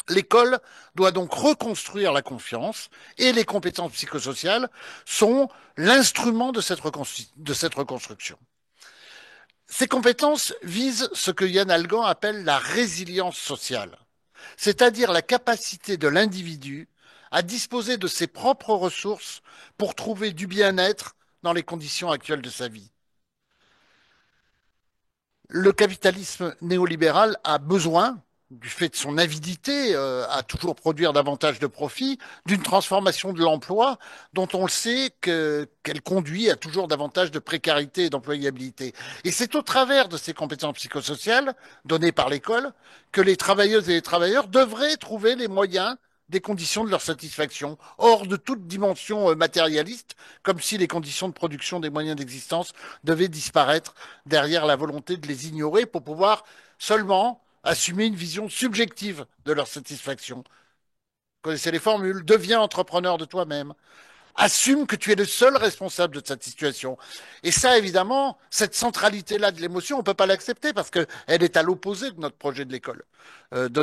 L'école doit donc reconstruire la confiance et les compétences psychosociales sont l'instrument de cette reconstruction. Ces compétences visent ce que Yann Algan appelle la résilience sociale, c'est-à-dire la capacité de l'individu à disposer de ses propres ressources pour trouver du bien-être dans les conditions actuelles de sa vie. Le capitalisme néolibéral a besoin, du fait de son avidité à toujours produire davantage de profits, d'une transformation de l'emploi dont on le sait qu'elle conduit à toujours davantage de précarité et d'employabilité. Et c'est au travers de ces compétences psychosociales données par l'école que les travailleuses et les travailleurs devraient trouver les moyens des conditions de leur satisfaction, hors de toute dimension matérialiste, comme si les conditions de production des moyens d'existence devaient disparaître derrière la volonté de les ignorer pour pouvoir seulement assumer une vision subjective de leur satisfaction. Vous connaissez les formules, deviens entrepreneur de toi-même. Assume que tu es le seul responsable de cette situation. Et ça, évidemment, cette centralité-là de l'émotion, on ne peut pas l'accepter parce qu'elle est à l'opposé de notre projet de l'école, de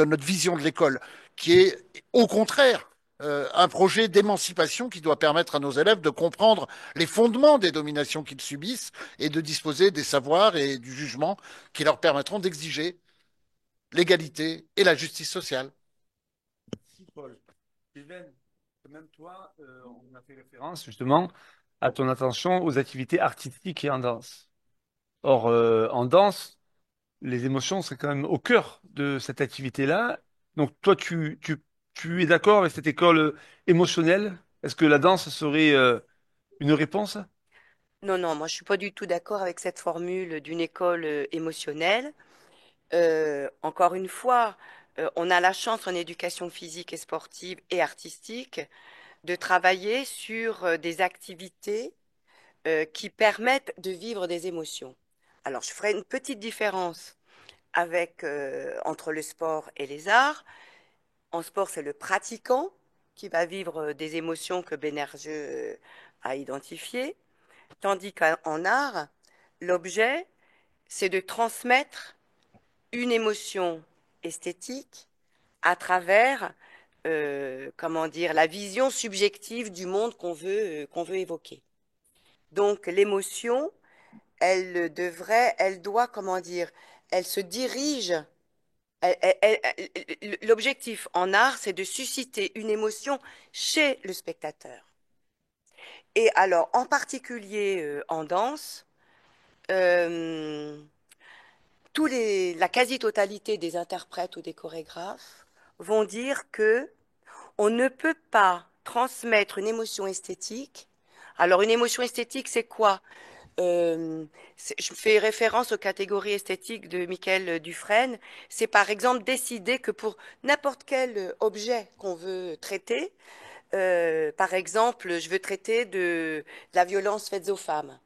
notre vision de l'école, qui est au contraire un projet d'émancipation qui doit permettre à nos élèves de comprendre les fondements des dominations qu'ils subissent et de disposer des savoirs et du jugement qui leur permettront d'exiger l'égalité et la justice sociale. Merci, Paul. Sylvain, même toi, on a fait référence justement à ton attention aux activités artistiques et en danse. Or, en danse, les émotions seraient quand même au cœur de cette activité-là. Donc, toi, tu es d'accord avec cette école émotionnelle? Est-ce que la danse serait une réponse? Non, non, moi je suis pas du tout d'accord avec cette formule d'une école émotionnelle. Encore une fois, on a la chance en éducation physique et sportive et artistique de travailler sur des activités qui permettent de vivre des émotions. Alors, je ferai une petite différence entre le sport et les arts. En sport, c'est le pratiquant qui va vivre des émotions que Bénergeux a identifiées, tandis qu'en art, l'objet, c'est de transmettre une émotion esthétique à travers, comment dire, la vision subjective du monde qu'on veut évoquer. Donc l'émotion, elle doit, comment dire, elle se dirige. L'objectif en art, c'est de susciter une émotion chez le spectateur. Et alors, en particulier en danse, euh, la quasi-totalité des interprètes ou des chorégraphes vont dire que on ne peut pas transmettre une émotion esthétique. Alors, une émotion esthétique, c'est quoi? Je fais référence aux catégories esthétiques de Michael Dufresne. C'est par exemple décider que pour n'importe quel objet qu'on veut traiter, par exemple, je veux traiter de la violence faite aux femmes.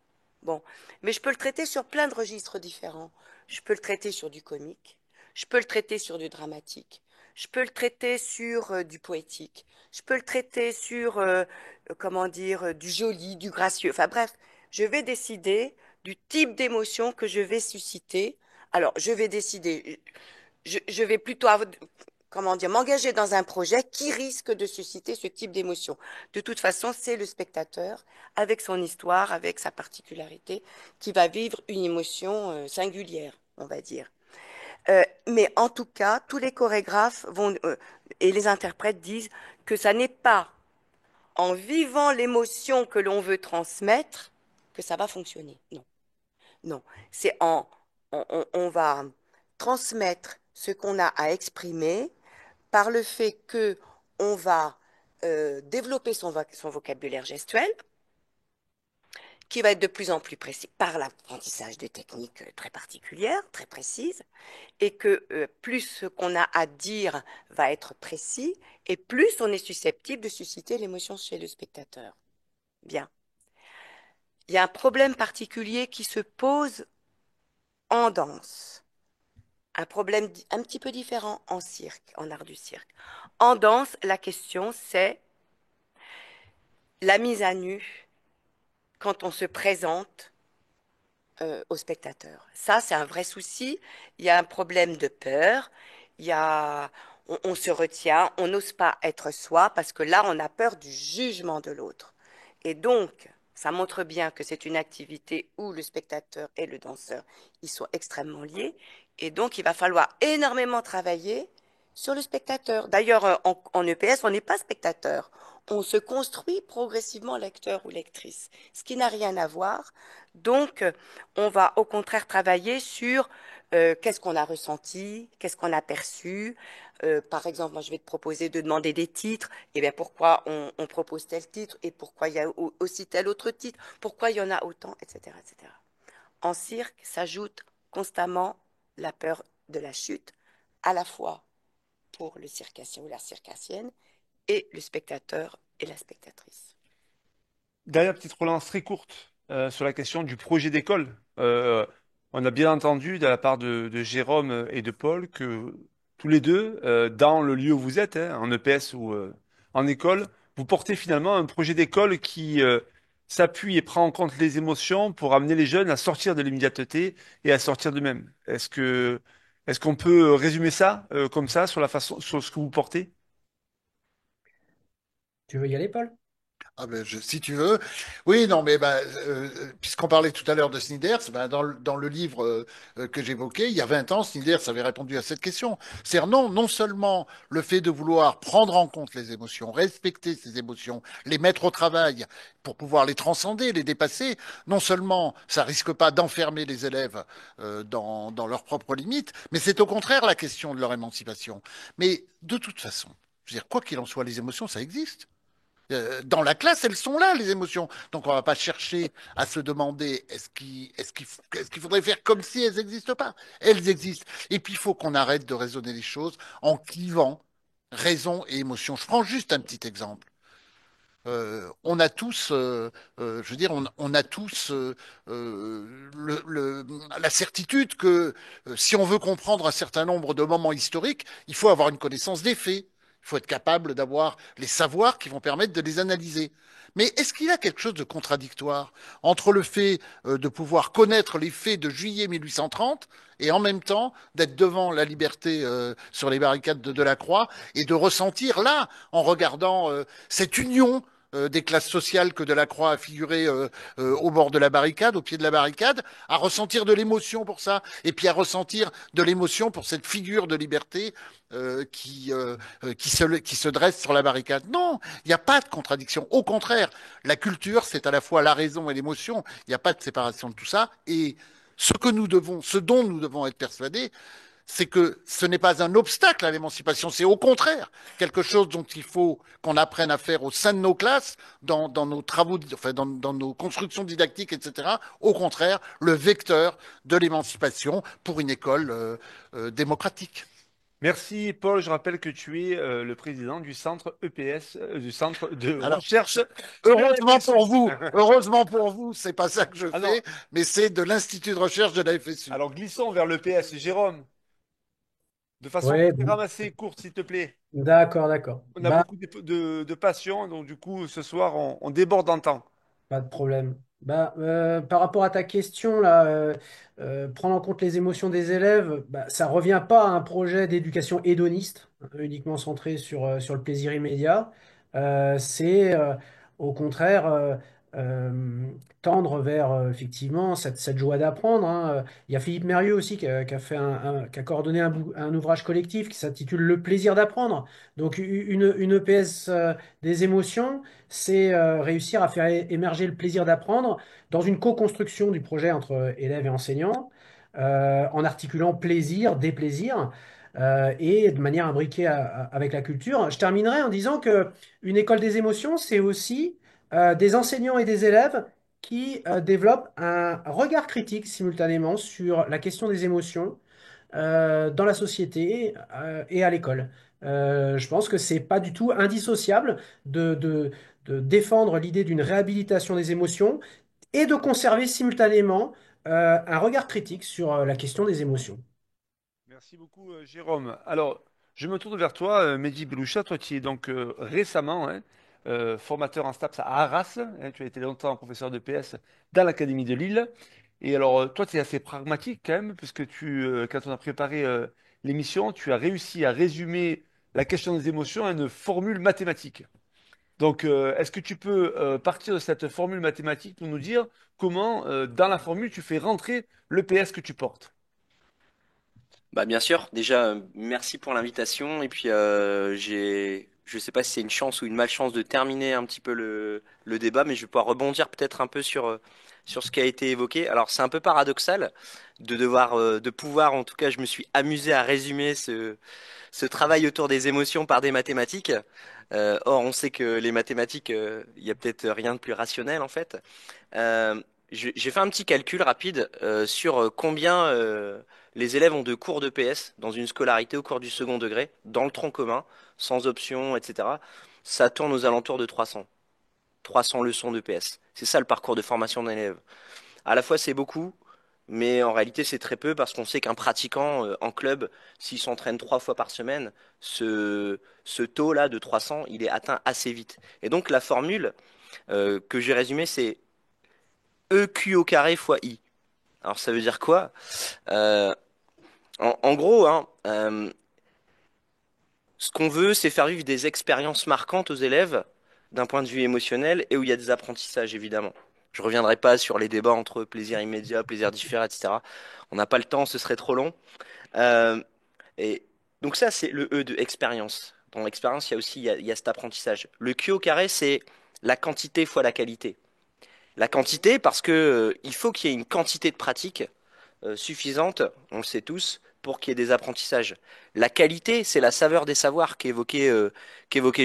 Bon, mais je peux le traiter sur plein de registres différents. Je peux le traiter sur du comique, je peux le traiter sur du dramatique, je peux le traiter sur du poétique, je peux le traiter sur, comment dire, du joli, du gracieux. Enfin bref, je vais décider du type d'émotion que je vais susciter. Alors, je vais décider, je vais plutôt, comment dire, m'engager dans un projet qui risque de susciter ce type d'émotion. De toute façon, c'est le spectateur, avec son histoire, avec sa particularité, qui va vivre une émotion singulière, on va dire. Mais en tout cas, tous les chorégraphes et les interprètes disent que ça n'est pas en vivant l'émotion que l'on veut transmettre que ça va fonctionner. Non, non. C'est on va transmettre ce qu'on a à exprimer par le fait que on va développer son vocabulaire gestuel, qui va être de plus en plus précis par l'apprentissage de techniques très particulières, très précises, et que plus ce qu'on a à dire va être précis, et plus on est susceptible de susciter l'émotion chez le spectateur. Bien. Il y a un problème particulier qui se pose en danse. Un problème un petit peu différent en cirque, en art du cirque. En danse, la question, c'est la mise à nu quand on se présente au spectateur. Ça, c'est un vrai souci. Il y a un problème de peur. On se retient, on n'ose pas être soi parce que là, on a peur du jugement de l'autre. Et donc, ça montre bien que c'est une activité où le spectateur et le danseur, ils sont extrêmement liés. Et donc, il va falloir énormément travailler sur le spectateur. D'ailleurs, en EPS, on n'est pas spectateur. On se construit progressivement lecteur ou lectrice, ce qui n'a rien à voir. Donc, on va au contraire travailler sur qu'est-ce qu'on a ressenti, qu'est-ce qu'on a perçu. Par exemple, moi, je vais te proposer de demander des titres. Et bien, pourquoi on propose tel titre et pourquoi il y a aussi tel autre titre, pourquoi il y en a autant, etc., etc. En cirque, s'ajoute constamment la peur de la chute, à la fois pour le circassien ou la circassienne et le spectateur et la spectatrice. Dernière petite relance très courte sur la question du projet d'école. On a bien entendu de la part de Jérôme et de Paul que tous les deux, dans le lieu où vous êtes, hein, en EPS ou en école, vous portez finalement un projet d'école qui s'appuie et prend en compte les émotions pour amener les jeunes à sortir de l'immédiateté et à sortir d'eux-mêmes. Est-ce qu'on peut résumer ça comme ça sur la façon, sur ce que vous portez? Tu veux y aller, Paul? Ah ben, si tu veux. Oui, non, mais puisqu'on parlait tout à l'heure de Snyders, dans le livre que j'évoquais, il y a 20 ans, Snyders avait répondu à cette question. C'est-à-dire non seulement le fait de vouloir prendre en compte les émotions, respecter ces émotions, les mettre au travail pour pouvoir les transcender, les dépasser, non seulement ça risque pas d'enfermer les élèves dans leurs propres limites, mais c'est au contraire la question de leur émancipation. Mais de toute façon, je veux dire, quoi qu'il en soit, les émotions, ça existe. Dans la classe, elles sont là, les émotions. Donc, on ne va pas chercher à se demander est-ce qu'il faudrait faire comme si elles n'existent pas. Elles existent. Et puis, il faut qu'on arrête de raisonner les choses en clivant raison et émotion. Je prends juste un petit exemple. On a tous, je veux dire, on a tous la certitude que si on veut comprendre un certain nombre de moments historiques, il faut avoir une connaissance des faits. Il faut être capable d'avoir les savoirs qui vont permettre de les analyser. Mais est-ce qu'il y a quelque chose de contradictoire entre le fait de pouvoir connaître les faits de juillet 1830 et en même temps d'être devant la liberté sur les barricades de Delacroix et de ressentir là, en regardant cette union des classes sociales que Delacroix a figuré au bord de la barricade, au pied de la barricade, à ressentir de l'émotion pour ça, et puis à ressentir de l'émotion pour cette figure de liberté qui se dresse sur la barricade. Non, il n'y a pas de contradiction. Au contraire, la culture, c'est à la fois la raison et l'émotion. Il n'y a pas de séparation de tout ça. Et ce dont nous devons être persuadés, c'est que ce n'est pas un obstacle à l'émancipation, c'est au contraire quelque chose dont il faut qu'on apprenne à faire au sein de nos classes, dans nos travaux, enfin dans nos constructions didactiques, etc. Au contraire, le vecteur de l'émancipation pour une école démocratique. Merci Paul, je rappelle que tu es le président du centre EPS, du centre de Alors, recherche. heureusement pour vous, c'est pas ça que je Ah non. fais, mais c'est de l'Institut de recherche de la FSU. Alors glissons vers l'EPS. Jérôme, de façon Ouais, très ramassée, courte, s'il te plaît. d'accord, d'accord. On a Bah, beaucoup de passion, donc du coup, ce soir, on déborde en temps. pas de problème. Bah, par rapport à ta question, là, prendre en compte les émotions des élèves, bah, ça revient pas à un projet d'éducation hédoniste, uniquement centré sur le plaisir immédiat. C'est au contraire euh, tendre vers effectivement cette joie d'apprendre, hein. Il y a Philippe Mérieux aussi qui a fait qui a coordonné un ouvrage collectif qui s'intitule Le plaisir d'apprendre. Donc une EPS des émotions, c'est réussir à faire émerger le plaisir d'apprendre dans une co-construction du projet entre élèves et enseignants, en articulant plaisir, déplaisir, et de manière imbriquée avec la culture. Je terminerai en disant que une école des émotions, c'est aussi des enseignants et des élèves qui développent un regard critique simultanément sur la question des émotions dans la société et à l'école. Je pense que c'est pas du tout indissociable de défendre l'idée d'une réhabilitation des émotions et de conserver simultanément un regard critique sur la question des émotions. Merci beaucoup, Jérôme. Alors, je me tourne vers toi, Mehdi Beloucha, toi qui es donc récemment hein, formateur en STAPS à Arras. Hein, tu as été longtemps professeur de PS dans l'Académie de Lille. Et alors, toi, tu es assez pragmatique quand même, puisque quand on a préparé l'émission, tu as réussi à résumer la question des émotions à une formule mathématique. Donc, est-ce que tu peux partir de cette formule mathématique pour nous dire comment, dans la formule, tu fais rentrer le PS que tu portes? Bah bien sûr, déjà merci pour l'invitation et puis je sais pas si c'est une chance ou une malchance de terminer un petit peu le débat, mais je vais pouvoir rebondir peut-être un peu sur ce qui a été évoqué. Alors c'est un peu paradoxal de pouvoir, en tout cas je me suis amusé à résumer ce travail autour des émotions par des mathématiques. Or on sait que les mathématiques, il y a peut-être rien de plus rationnel en fait. J'ai fait un petit calcul rapide sur combien les élèves ont de cours de PS dans une scolarité au cours du second degré, dans le tronc commun, sans option, etc. Ça tourne aux alentours de 300. 300 leçons de PS. C'est ça le parcours de formation d'un élève. À la fois c'est beaucoup, mais en réalité c'est très peu parce qu'on sait qu'un pratiquant en club, s'il s'entraîne 3 fois par semaine, ce taux-là de 300, il est atteint assez vite. Et donc la formule que j'ai résumée, c'est EQ au carré fois I. Alors ça veut dire quoi? Euh, en gros, hein, ce qu'on veut, c'est faire vivre des expériences marquantes aux élèves d'un point de vue émotionnel et où il y a des apprentissages, évidemment. Je reviendrai pas sur les débats entre plaisir immédiat, plaisir différé, etc. On n'a pas le temps, ce serait trop long. Euh, et donc ça, c'est le E de expérience. Dans l'expérience, il y a cet apprentissage. Le Q au carré, c'est la quantité fois la qualité. La quantité, parce que il faut qu'il y ait une quantité de pratique suffisante, on le sait tous, pour qu'il y ait des apprentissages. La qualité, c'est la saveur des savoirs qu'évoquait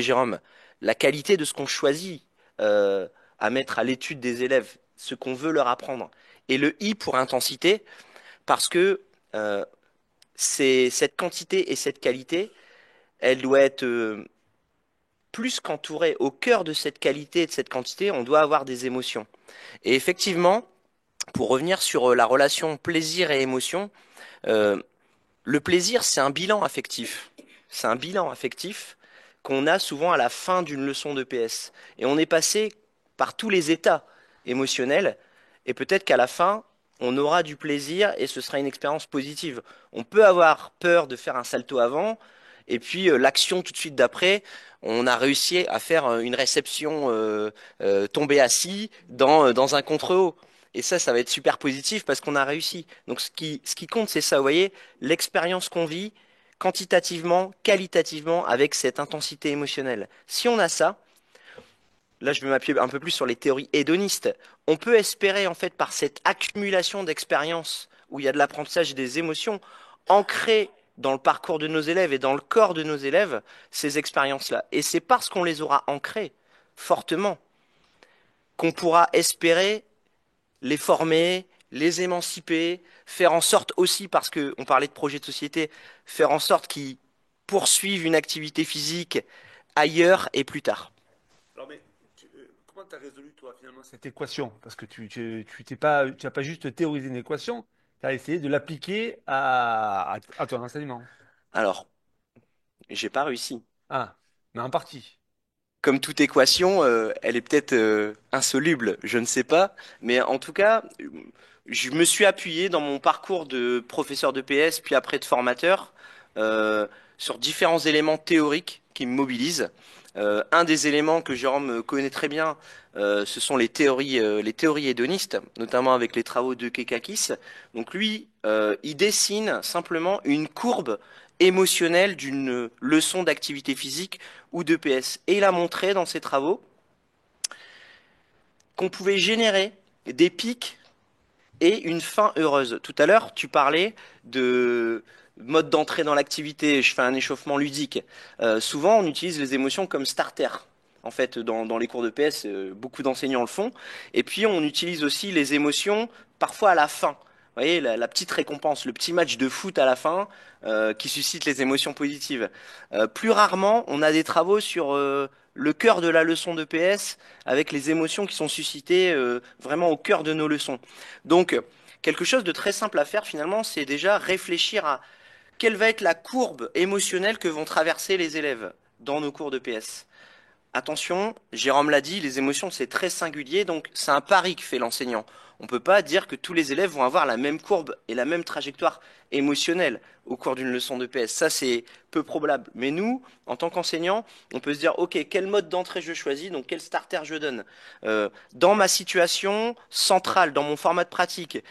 Jérôme. La qualité de ce qu'on choisit à mettre à l'étude des élèves, ce qu'on veut leur apprendre. Et le I pour intensité, parce que c'est cette quantité et cette qualité, elle doit être plus qu'entourée. Au cœur de cette qualité et de cette quantité, on doit avoir des émotions. Et effectivement, pour revenir sur la relation plaisir et émotion, euh, le plaisir, c'est un bilan affectif. C'est un bilan affectif qu'on a souvent à la fin d'une leçon d'EPS. Et on est passé par tous les états émotionnels, et peut-être qu'à la fin, on aura du plaisir et ce sera une expérience positive. On peut avoir peur de faire un salto avant, et puis l'action tout de suite d'après, on a réussi à faire une réception tombé assis dans un contre-haut. Et ça va être super positif parce qu'on a réussi. Donc ce qui compte, c'est ça, vous voyez, l'expérience qu'on vit quantitativement, qualitativement, avec cette intensité émotionnelle. Si on a ça, là je vais m'appuyer un peu plus sur les théories hédonistes, on peut espérer en fait par cette accumulation d'expériences où il y a de l'apprentissage des émotions ancrées dans le parcours de nos élèves et dans le corps de nos élèves, ces expériences-là. Et c'est parce qu'on les aura ancrées fortement qu'on pourra espérer les former, les émanciper, faire en sorte aussi, parce qu'on parlait de projet de société, faire en sorte qu'ils poursuivent une activité physique ailleurs et plus tard. Alors, mais comment tu as résolu, toi, finalement, cette équation? Parce que tu n'as pas juste théorisé une équation, tu as essayé de l'appliquer à ton enseignement. Alors, j'ai pas réussi. Ah, mais en partie. Comme toute équation, elle est peut-être insoluble, je ne sais pas, mais en tout cas, je me suis appuyé dans mon parcours de professeur de PS, puis après de formateur, euh, sur différents éléments théoriques qui me mobilisent. Un des éléments que Jérôme connaît très bien, ce sont les théories hédonistes, notamment avec les travaux de Kekakis. Donc lui, il dessine simplement une courbe émotionnelle d'une leçon d'activité physique ou de PS. Et il a montré dans ses travaux qu'on pouvait générer des pics et une fin heureuse. Tout à l'heure, tu parlais de mode d'entrée dans l'activité, je fais un échauffement ludique. Souvent, on utilise les émotions comme starter. En fait, dans les cours de PS, beaucoup d'enseignants le font. Et puis, on utilise aussi les émotions parfois à la fin. Vous voyez, la petite récompense, le petit match de foot à la fin qui suscite les émotions positives. Plus rarement, on a des travaux sur le cœur de la leçon de PS avec les émotions qui sont suscitées vraiment au cœur de nos leçons. Donc, quelque chose de très simple à faire finalement, c'est déjà réfléchir à quelle va être la courbe émotionnelle que vont traverser les élèves dans nos cours de PS. Attention, Jérôme l'a dit, les émotions c'est très singulier, donc c'est un pari que fait l'enseignant. On ne peut pas dire que tous les élèves vont avoir la même courbe et la même trajectoire émotionnelle au cours d'une leçon de PS. Ça, c'est peu probable. Mais nous, en tant qu'enseignants, on peut se dire, OK, quel mode d'entrée je choisis, donc quel starter je donne. Dans ma situation centrale, dans mon format de pratique,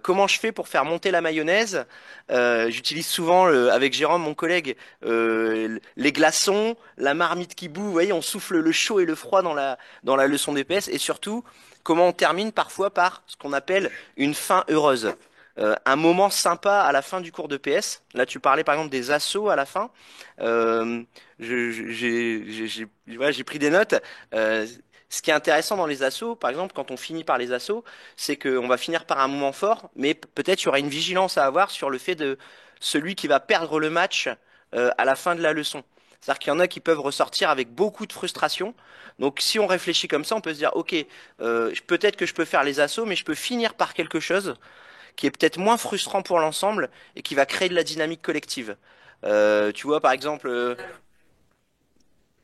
comment je fais pour faire monter la mayonnaise? J'utilise souvent, avec Jérôme, mon collègue, les glaçons, la marmite qui bout. Vous voyez, on souffle le chaud et le froid dans la leçon d'EPS. Et surtout, comment on termine parfois par ce qu'on appelle une fin heureuse. Un moment sympa à la fin du cours de PS. Là, tu parlais par exemple des assauts à la fin. Voilà, j'ai pris des notes. Ce qui est intéressant dans les assauts, par exemple, quand on finit par les assauts, c'est qu'on va finir par un moment fort, mais peut-être il y aura une vigilance à avoir sur le fait de celui qui va perdre le match à la fin de la leçon. C'est-à-dire qu'il y en a qui peuvent ressortir avec beaucoup de frustration. Donc si on réfléchit comme ça, on peut se dire, OK, peut-être que je peux faire les assauts, mais je peux finir par quelque chose qui est peut-être moins frustrant pour l'ensemble et qui va créer de la dynamique collective. Tu vois, par exemple...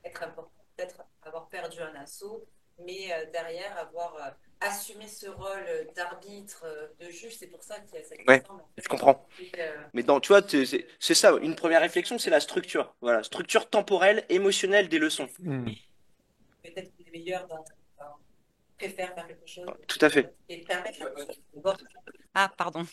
Être important, peut-être avoir perdu un assaut, mais derrière avoir assumé ce rôle d'arbitre, de juge, c'est pour ça qu'il y a cette Ouais, ensemble. je comprends. Et, Mais tu vois, c'est ça, une première réflexion, c'est la structure. Voilà, structure temporelle, émotionnelle des leçons. peut-être qu'on est meilleur préfère faire quelque chose Tout à fait. et permettre Ah, pardon.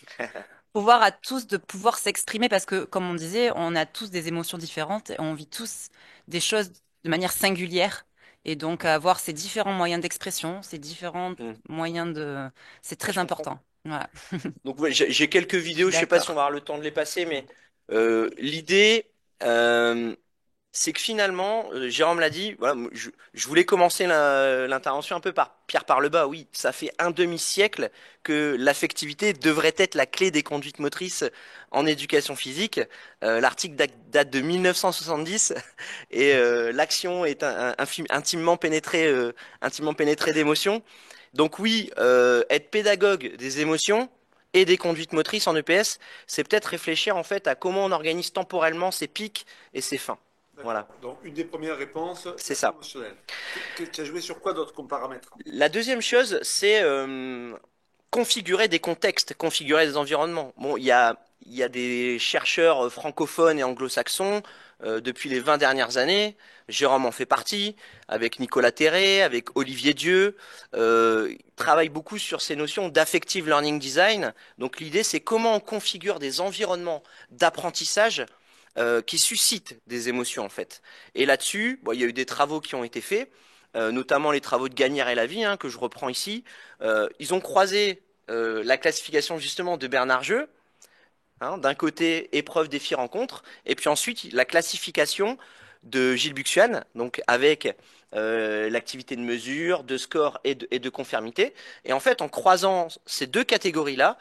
Pouvoir à tous de pouvoir s'exprimer parce que, comme on disait, on a tous des émotions différentes et on vit tous des choses de manière singulière. Et donc, avoir ces différents moyens d'expression, ces différents moyens de... C'est très important. Voilà. Donc ouais, j'ai quelques vidéos, je sais pas si on va avoir le temps de les passer, mais l'idée, c'est que finalement, Jérôme l'a dit, voilà, je voulais commencer l'intervention un peu par Pierre par le bas. Oui, ça fait un demi-siècle que l'affectivité devrait être la clé des conduites motrices en éducation physique. L'article date de 1970 et l'action est intimement pénétrée d'émotions. Donc oui, être pédagogue des émotions et des conduites motrices en EPS, c'est peut-être réfléchir en fait à comment on organise temporellement ces pics et ces fins. Voilà, Donc, une des premières réponses, c'est ça. émotionnelle. Tu as joué sur quoi d'autre comme paramètre? La deuxième chose, c'est configurer des contextes, configurer des environnements. Bon, il y a des chercheurs francophones et anglo-saxons depuis les 20 dernières années. Jérôme en fait partie, avec Nicolas Terré, avec Olivier Dieu. Ils travaillent beaucoup sur ces notions d'affective learning design. Donc l'idée, c'est comment on configure des environnements d'apprentissage qui suscitent des émotions en fait. Et là-dessus, bon, il y a eu des travaux qui ont été faits, notamment les travaux de Gagnère et Lavie, hein, que je reprends ici. Ils ont croisé la classification justement de Bernard Jeu, hein, d'un côté épreuve, défi, rencontre, et puis ensuite la classification de Gilles Buxuan, donc avec l'activité de mesure, de score et de conformité. Et en fait, en croisant ces deux catégories-là,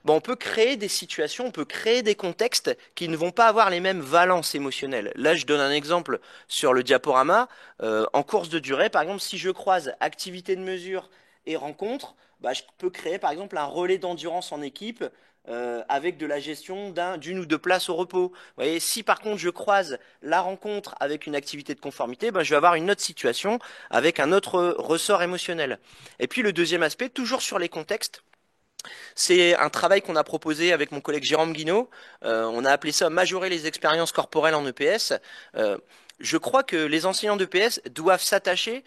bon, on peut créer des situations, on peut créer des contextes qui ne vont pas avoir les mêmes valences émotionnelles. Là, je donne un exemple sur le diaporama. En course de durée, par exemple, si je croise activité de mesure et rencontre, bah, je peux créer par exemple un relais d'endurance en équipe avec de la gestion d'une ou deux places au repos. Vous voyez, si par contre je croise la rencontre avec une activité de conformité, bah, je vais avoir une autre situation avec un autre ressort émotionnel. Et puis le deuxième aspect, toujours sur les contextes. C'est un travail qu'on a proposé avec mon collègue Jérôme Guinaud. On a appelé ça majorer les expériences corporelles en EPS. Je crois que les enseignants d'EPS doivent s'attacher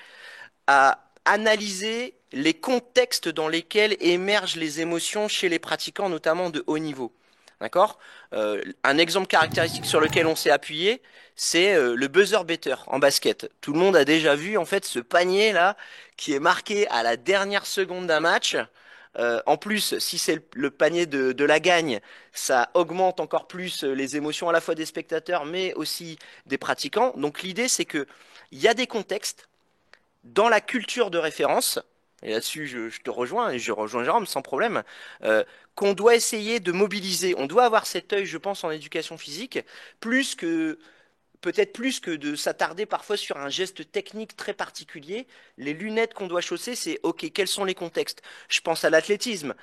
à analyser les contextes dans lesquels émergent les émotions chez les pratiquants, notamment de haut niveau. D'accord? Un exemple caractéristique sur lequel on s'est appuyé, c'est le buzzer beater en basket. Tout le monde a déjà vu en fait ce panier là qui est marqué à la dernière seconde d'un match. En plus, si c'est le panier de la gagne, ça augmente encore plus les émotions à la fois des spectateurs, mais aussi des pratiquants. Donc l'idée, c'est que il y a des contextes dans la culture de référence, et là-dessus je te rejoins, et je rejoins Jérôme sans problème, qu'on doit essayer de mobiliser. On doit avoir cet œil, je pense, en éducation physique, plus que peut-être plus que de s'attarder parfois sur un geste technique très particulier. Les lunettes qu'on doit chausser, c'est OK, quels sont les contextes? Je pense à l'athlétisme,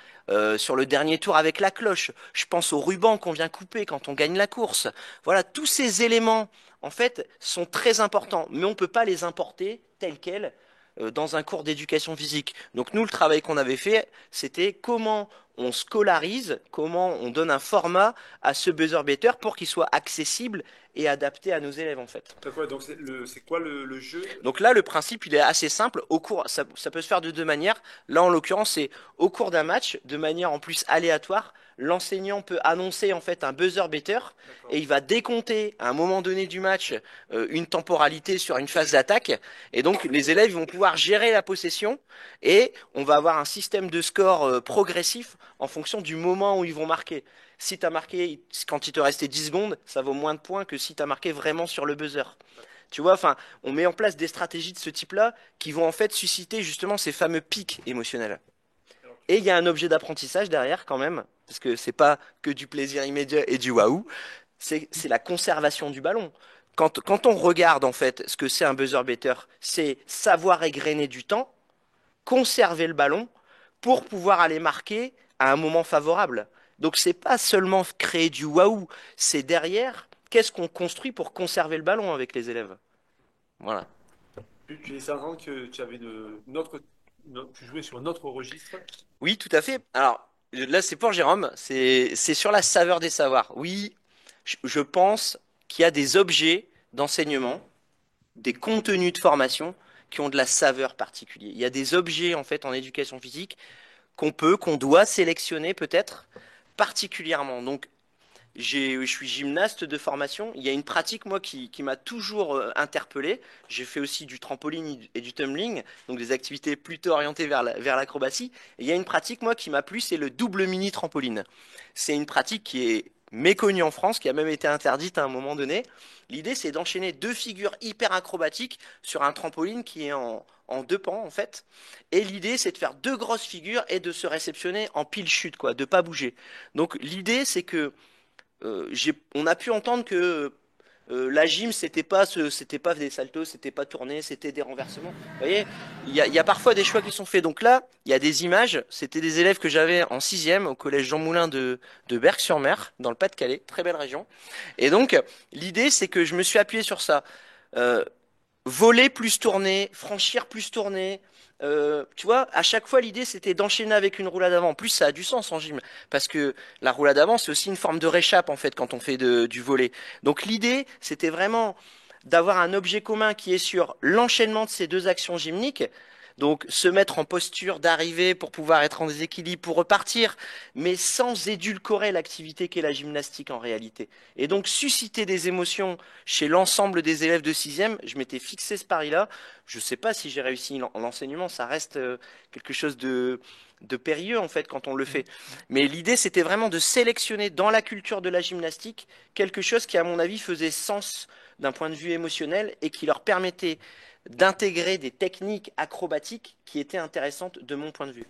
sur le dernier tour avec la cloche. Je pense au ruban qu'on vient couper quand on gagne la course. Voilà, tous ces éléments, en fait, sont très importants, mais on ne peut pas les importer tels quels dans un cours d'éducation physique. Donc nous, le travail qu'on avait fait, c'était comment on scolarise, comment on donne un format à ce buzzer beater pour qu'il soit accessible et adapté à nos élèves en fait. D'accord, donc c'est quoi le jeu? Donc là, le principe, il est assez simple. Au cours, ça peut se faire de deux manières. Là, en l'occurrence, c'est au cours d'un match, de manière en plus aléatoire. L'enseignant peut annoncer en fait un buzzer beater et il va décompter à un moment donné du match une temporalité sur une phase d'attaque. Et donc, les élèves vont pouvoir gérer la possession et on va avoir un système de score progressif en fonction du moment où ils vont marquer. Si tu as marqué, quand il te restait 10 secondes, ça vaut moins de points que si tu as marqué vraiment sur le buzzer. Tu vois, enfin, on met en place des stratégies de ce type-là qui vont en fait susciter justement ces fameux pics émotionnels. Et il y a un objet d'apprentissage derrière quand même, parce que c'est pas que du plaisir immédiat et du waouh, c'est la conservation du ballon. Quand on regarde en fait ce que c'est un buzzer beater, c'est savoir égrener du temps, conserver le ballon pour pouvoir aller marquer à un moment favorable. Donc c'est pas seulement créer du waouh, c'est derrière qu'est-ce qu'on construit pour conserver le ballon avec les élèves. Voilà. Tu laissais entendre que tu avais tu jouais sur un autre registre. Oui, tout à fait. Alors là, c'est pour Jérôme, c'est sur la saveur des savoirs. Oui, je pense qu'il y a des objets d'enseignement, des contenus de formation qui ont de la saveur particulière. Il y a des objets en fait en éducation physique qu'on doit sélectionner peut-être particulièrement. Donc je suis gymnaste de formation. Il y a une pratique, moi, qui m'a toujours interpellé. J'ai fait aussi du trampoline et du tumbling, donc des activités plutôt orientées vers l'acrobatie. Et il y a une pratique, moi, qui m'a plu, c'est le double mini trampoline. C'est une pratique qui est méconnue en France, qui a même été interdite à un moment donné. L'idée, c'est d'enchaîner deux figures hyper acrobatiques sur un trampoline qui est en deux pans, en fait. Et l'idée, c'est de faire deux grosses figures et de se réceptionner en pile chute, quoi, de pas bouger. Donc l'idée, c'est que on a pu entendre que La gym, c'était pas des saltos, c'était pas tourner, c'était des renversements. Vous voyez, il y a parfois des choix qui sont faits. Donc là, il y a des images. C'était des élèves que j'avais en sixième au collège Jean Moulin de Berck-sur-Mer, dans le Pas-de-Calais, très belle région. Et donc, l'idée, c'est que je me suis appuyé sur ça. Euh, Voler plus tourner, franchir plus tourner. Tu vois, à chaque fois, l'idée, c'était d'enchaîner avec une roulade avant. En plus, ça a du sens en gym, parce que la roulade avant, c'est aussi une forme de réchappe, en fait, quand on fait du volley. Donc, l'idée, c'était vraiment d'avoir un objet commun qui est sur l'enchaînement de ces deux actions gymniques. Donc, se mettre en posture d'arrivée pour pouvoir être en déséquilibre, pour repartir, mais sans édulcorer l'activité qu'est la gymnastique en réalité. Et donc, susciter des émotions chez l'ensemble des élèves de sixième, je m'étais fixé ce pari-là. Je ne sais pas si j'ai réussi l'enseignement, ça reste quelque chose de périlleux en fait quand on le fait. Mais l'idée, c'était vraiment de sélectionner dans la culture de la gymnastique quelque chose qui, à mon avis, faisait sens d'un point de vue émotionnel et qui leur permettait d'intégrer des techniques acrobatiques qui étaient intéressantes de mon point de vue.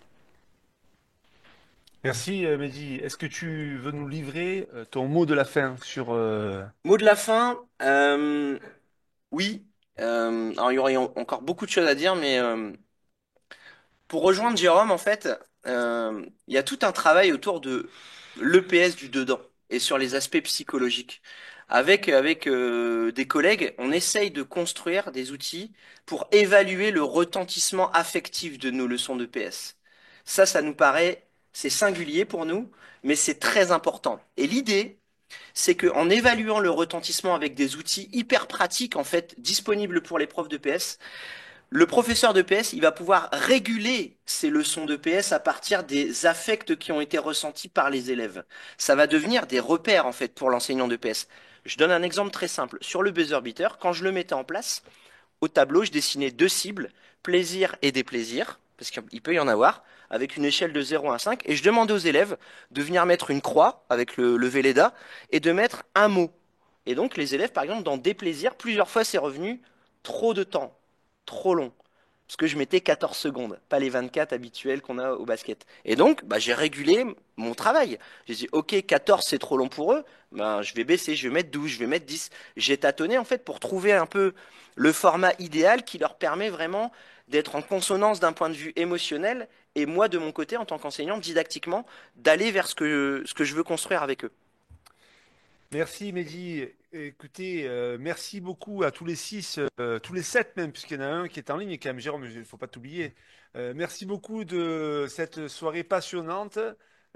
Merci, Mehdi. Est-ce que tu veux nous livrer ton mot de la fin sur... Mot de la fin, oui. Alors il y aurait encore beaucoup de choses à dire, mais pour rejoindre Jérôme, en fait, il y a tout un travail autour de l'EPS du dedans et sur les aspects psychologiques. Avec des collègues, on essaye de construire des outils pour évaluer le retentissement affectif de nos leçons d'EPS. Ça nous paraît, c'est singulier pour nous, mais c'est très important. Et l'idée, c'est qu'en évaluant le retentissement avec des outils hyper pratiques, en fait, disponibles pour les profs d'EPS, le professeur d'EPS, il va pouvoir réguler ses leçons d'EPS à partir des affects qui ont été ressentis par les élèves. Ça va devenir des repères, en fait, pour l'enseignant d'EPS. Je donne un exemple très simple. Sur le buzzer beater, quand je le mettais en place, au tableau, je dessinais deux cibles, plaisir et déplaisir, parce qu'il peut y en avoir, avec une échelle de 0 à 5, et je demandais aux élèves de venir mettre une croix avec le Velleda et de mettre un mot. Et donc, les élèves, par exemple, dans déplaisir, plusieurs fois, c'est revenu trop de temps. Trop long. Parce que je mettais 14 secondes, pas les 24 habituels qu'on a au basket. Et donc, j'ai régulé mon travail. J'ai dit, OK, 14 c'est trop long pour eux, je vais baisser, je vais mettre 12, je vais mettre 10. J'ai tâtonné en fait pour trouver un peu le format idéal qui leur permet vraiment d'être en consonance d'un point de vue émotionnel et moi de mon côté en tant qu'enseignant didactiquement d'aller vers ce que je veux construire avec eux. Merci Mehdi. Écoutez, merci beaucoup à tous les six, tous les sept même, puisqu'il y en a un qui est en ligne quand même, Jérôme, il ne faut pas t'oublier. Merci beaucoup de cette soirée passionnante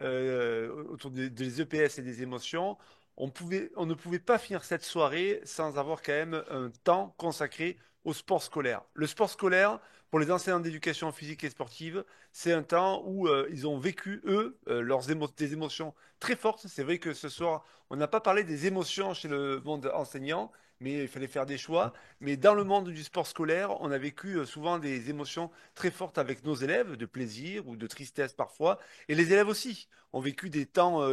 autour des EPS et des émotions. On ne pouvait pas finir cette soirée sans avoir quand même un temps consacré au sport scolaire. Le sport scolaire, pour les enseignants d'éducation physique et sportive, c'est un temps où ils ont vécu, eux, des émotions très fortes. C'est vrai que ce soir, on n'a pas parlé des émotions chez le monde enseignant, mais il fallait faire des choix. Mais dans le monde du sport scolaire, on a vécu souvent des émotions très fortes avec nos élèves, de plaisir ou de tristesse parfois. Et les élèves aussi ont vécu des temps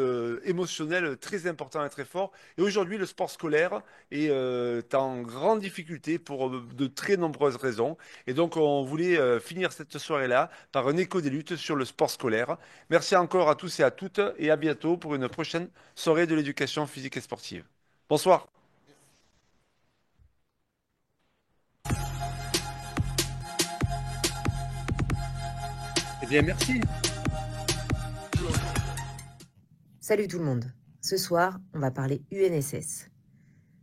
émotionnels très importants et très forts. Et aujourd'hui, le sport scolaire est en grande difficulté pour de très nombreuses raisons. Et donc, on voulait finir cette soirée-là par un écho des luttes sur le sport scolaire. Merci encore à tous et à toutes et à bientôt pour une prochaine soirée de l'éducation physique et sportive. Bonsoir. Eh bien, merci. Salut tout le monde. Ce soir, on va parler UNSS.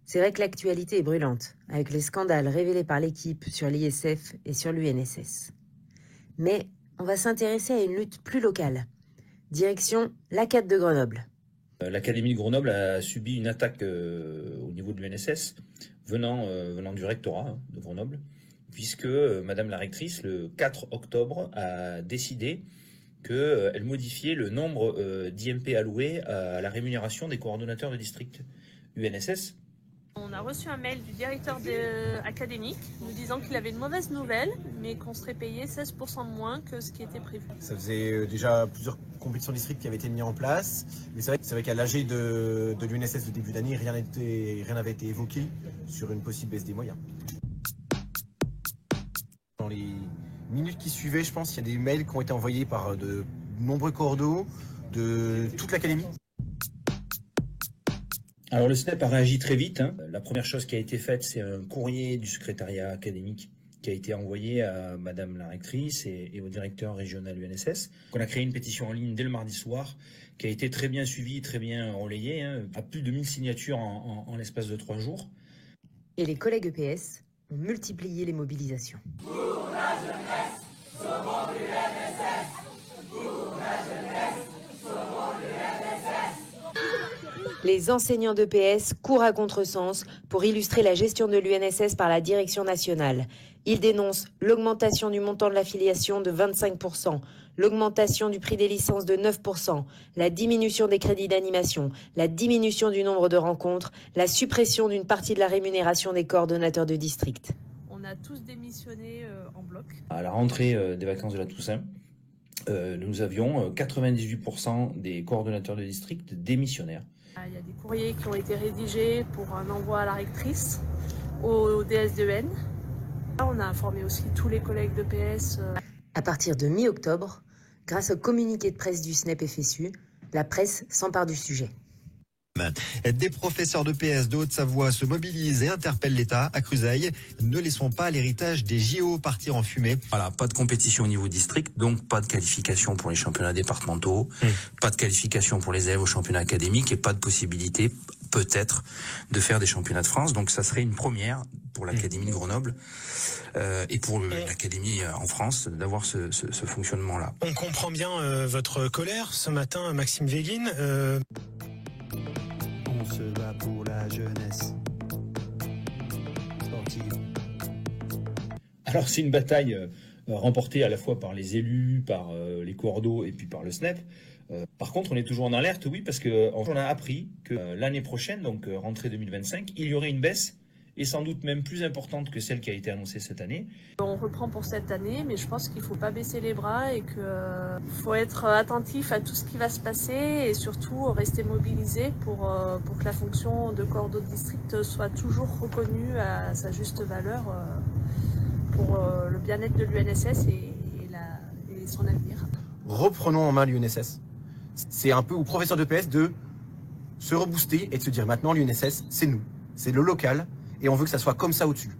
C'est vrai que l'actualité est brûlante, avec les scandales révélés par l'équipe sur l'ISF et sur l'UNSS. Mais on va s'intéresser à une lutte plus locale. Direction l'ACAD de Grenoble. L'Académie de Grenoble a subi une attaque au niveau de l'UNSS venant du rectorat de Grenoble, puisque Madame la rectrice, le 4 octobre, a décidé qu'elle modifiait le nombre d'IMP alloués à la rémunération des coordonnateurs de district UNSS. On a reçu un mail du directeur académique nous disant qu'il avait une mauvaise nouvelle, mais qu'on serait payé 16% de moins que ce qui était prévu. Ça faisait déjà plusieurs compétitions districts qui avaient été mises en place, mais c'est vrai qu'à l'AG de l'UNSS de début d'année, rien n'avait été évoqué sur une possible baisse des moyens. Dans les minutes qui suivaient, je pense qu'il y a des mails qui ont été envoyés par de nombreux cordos de toute l'académie. Alors le SNEP a réagi très vite, hein. La première chose qui a été faite, c'est un courrier du secrétariat académique qui a été envoyé à Madame la rectrice et au directeur régional UNSS. On a créé une pétition en ligne dès le mardi soir qui a été très bien suivie, très bien relayée, hein, à plus de 1000 signatures en l'espace de 3 jours. Et les collègues EPS ont multiplié les mobilisations. Pour la jeunesse, sauvons l'UNSS. Pour la jeunesse, sauvons l'UNSS. Les enseignants d'EPS courent à contresens pour illustrer la gestion de l'UNSS par la direction nationale. Ils dénoncent l'augmentation du montant de l'affiliation de 25%, l'augmentation du prix des licences de 9%, la diminution des crédits d'animation, la diminution du nombre de rencontres, la suppression d'une partie de la rémunération des coordonnateurs de district. On a tous démissionné en bloc. À la rentrée des vacances de la Toussaint, nous avions 98% des coordonnateurs de district démissionnaires. Il y a des courriers qui ont été rédigés pour un envoi à la rectrice, au DS2N. On a informé aussi tous les collègues de PS. À partir de mi-octobre, grâce au communiqué de presse du SNEP FSU, la presse s'empare du sujet. Des professeurs de PS de Haute-Savoie se mobilisent et interpellent l'État à Cruseilles. Ne laissons pas l'héritage des JO partir en fumée. Voilà, pas de compétition au niveau district, donc pas de qualification pour les championnats départementaux, pas de qualification pour les élèves au championnat académique et pas de possibilité, peut-être, de faire des championnats de France. Donc ça serait une première pour l'Académie de Grenoble et pour l'Académie en France d'avoir ce fonctionnement-là. On comprend bien votre colère ce matin, Maxime Véguine. On se bat pour la jeunesse sportive. Alors c'est une bataille remportée à la fois par les élus, par les coordos et puis par le SNEP. Par contre, on est toujours en alerte, oui, parce qu'on a appris que l'année prochaine, donc rentrée 2025, il y aurait une baisse et sans doute même plus importante que celle qui a été annoncée cette année. On reprend pour cette année, mais je pense qu'il ne faut pas baisser les bras et qu'il faut être attentif à tout ce qui va se passer et surtout rester mobilisé pour que la fonction de coordo de district soit toujours reconnue à sa juste valeur pour le bien-être de l'UNSS et son avenir. Reprenons en main l'UNSS. C'est un peu aux professeurs de PS de se rebooster et de se dire maintenant l'UNSS, c'est nous, c'est le local. Et on veut que ça soit comme ça au-dessus.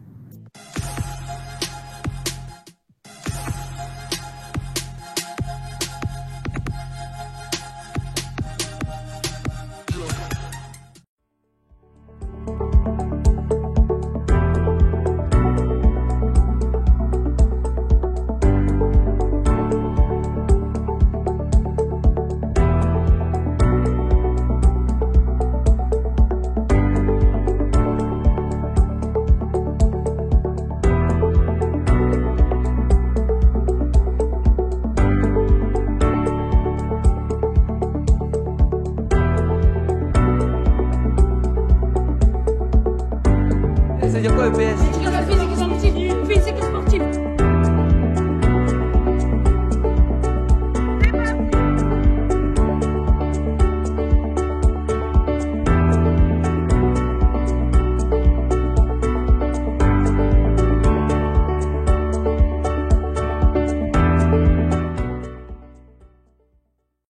C'est-à-dire quoi EPS? Éducation physique et sportive. Physique et sportive.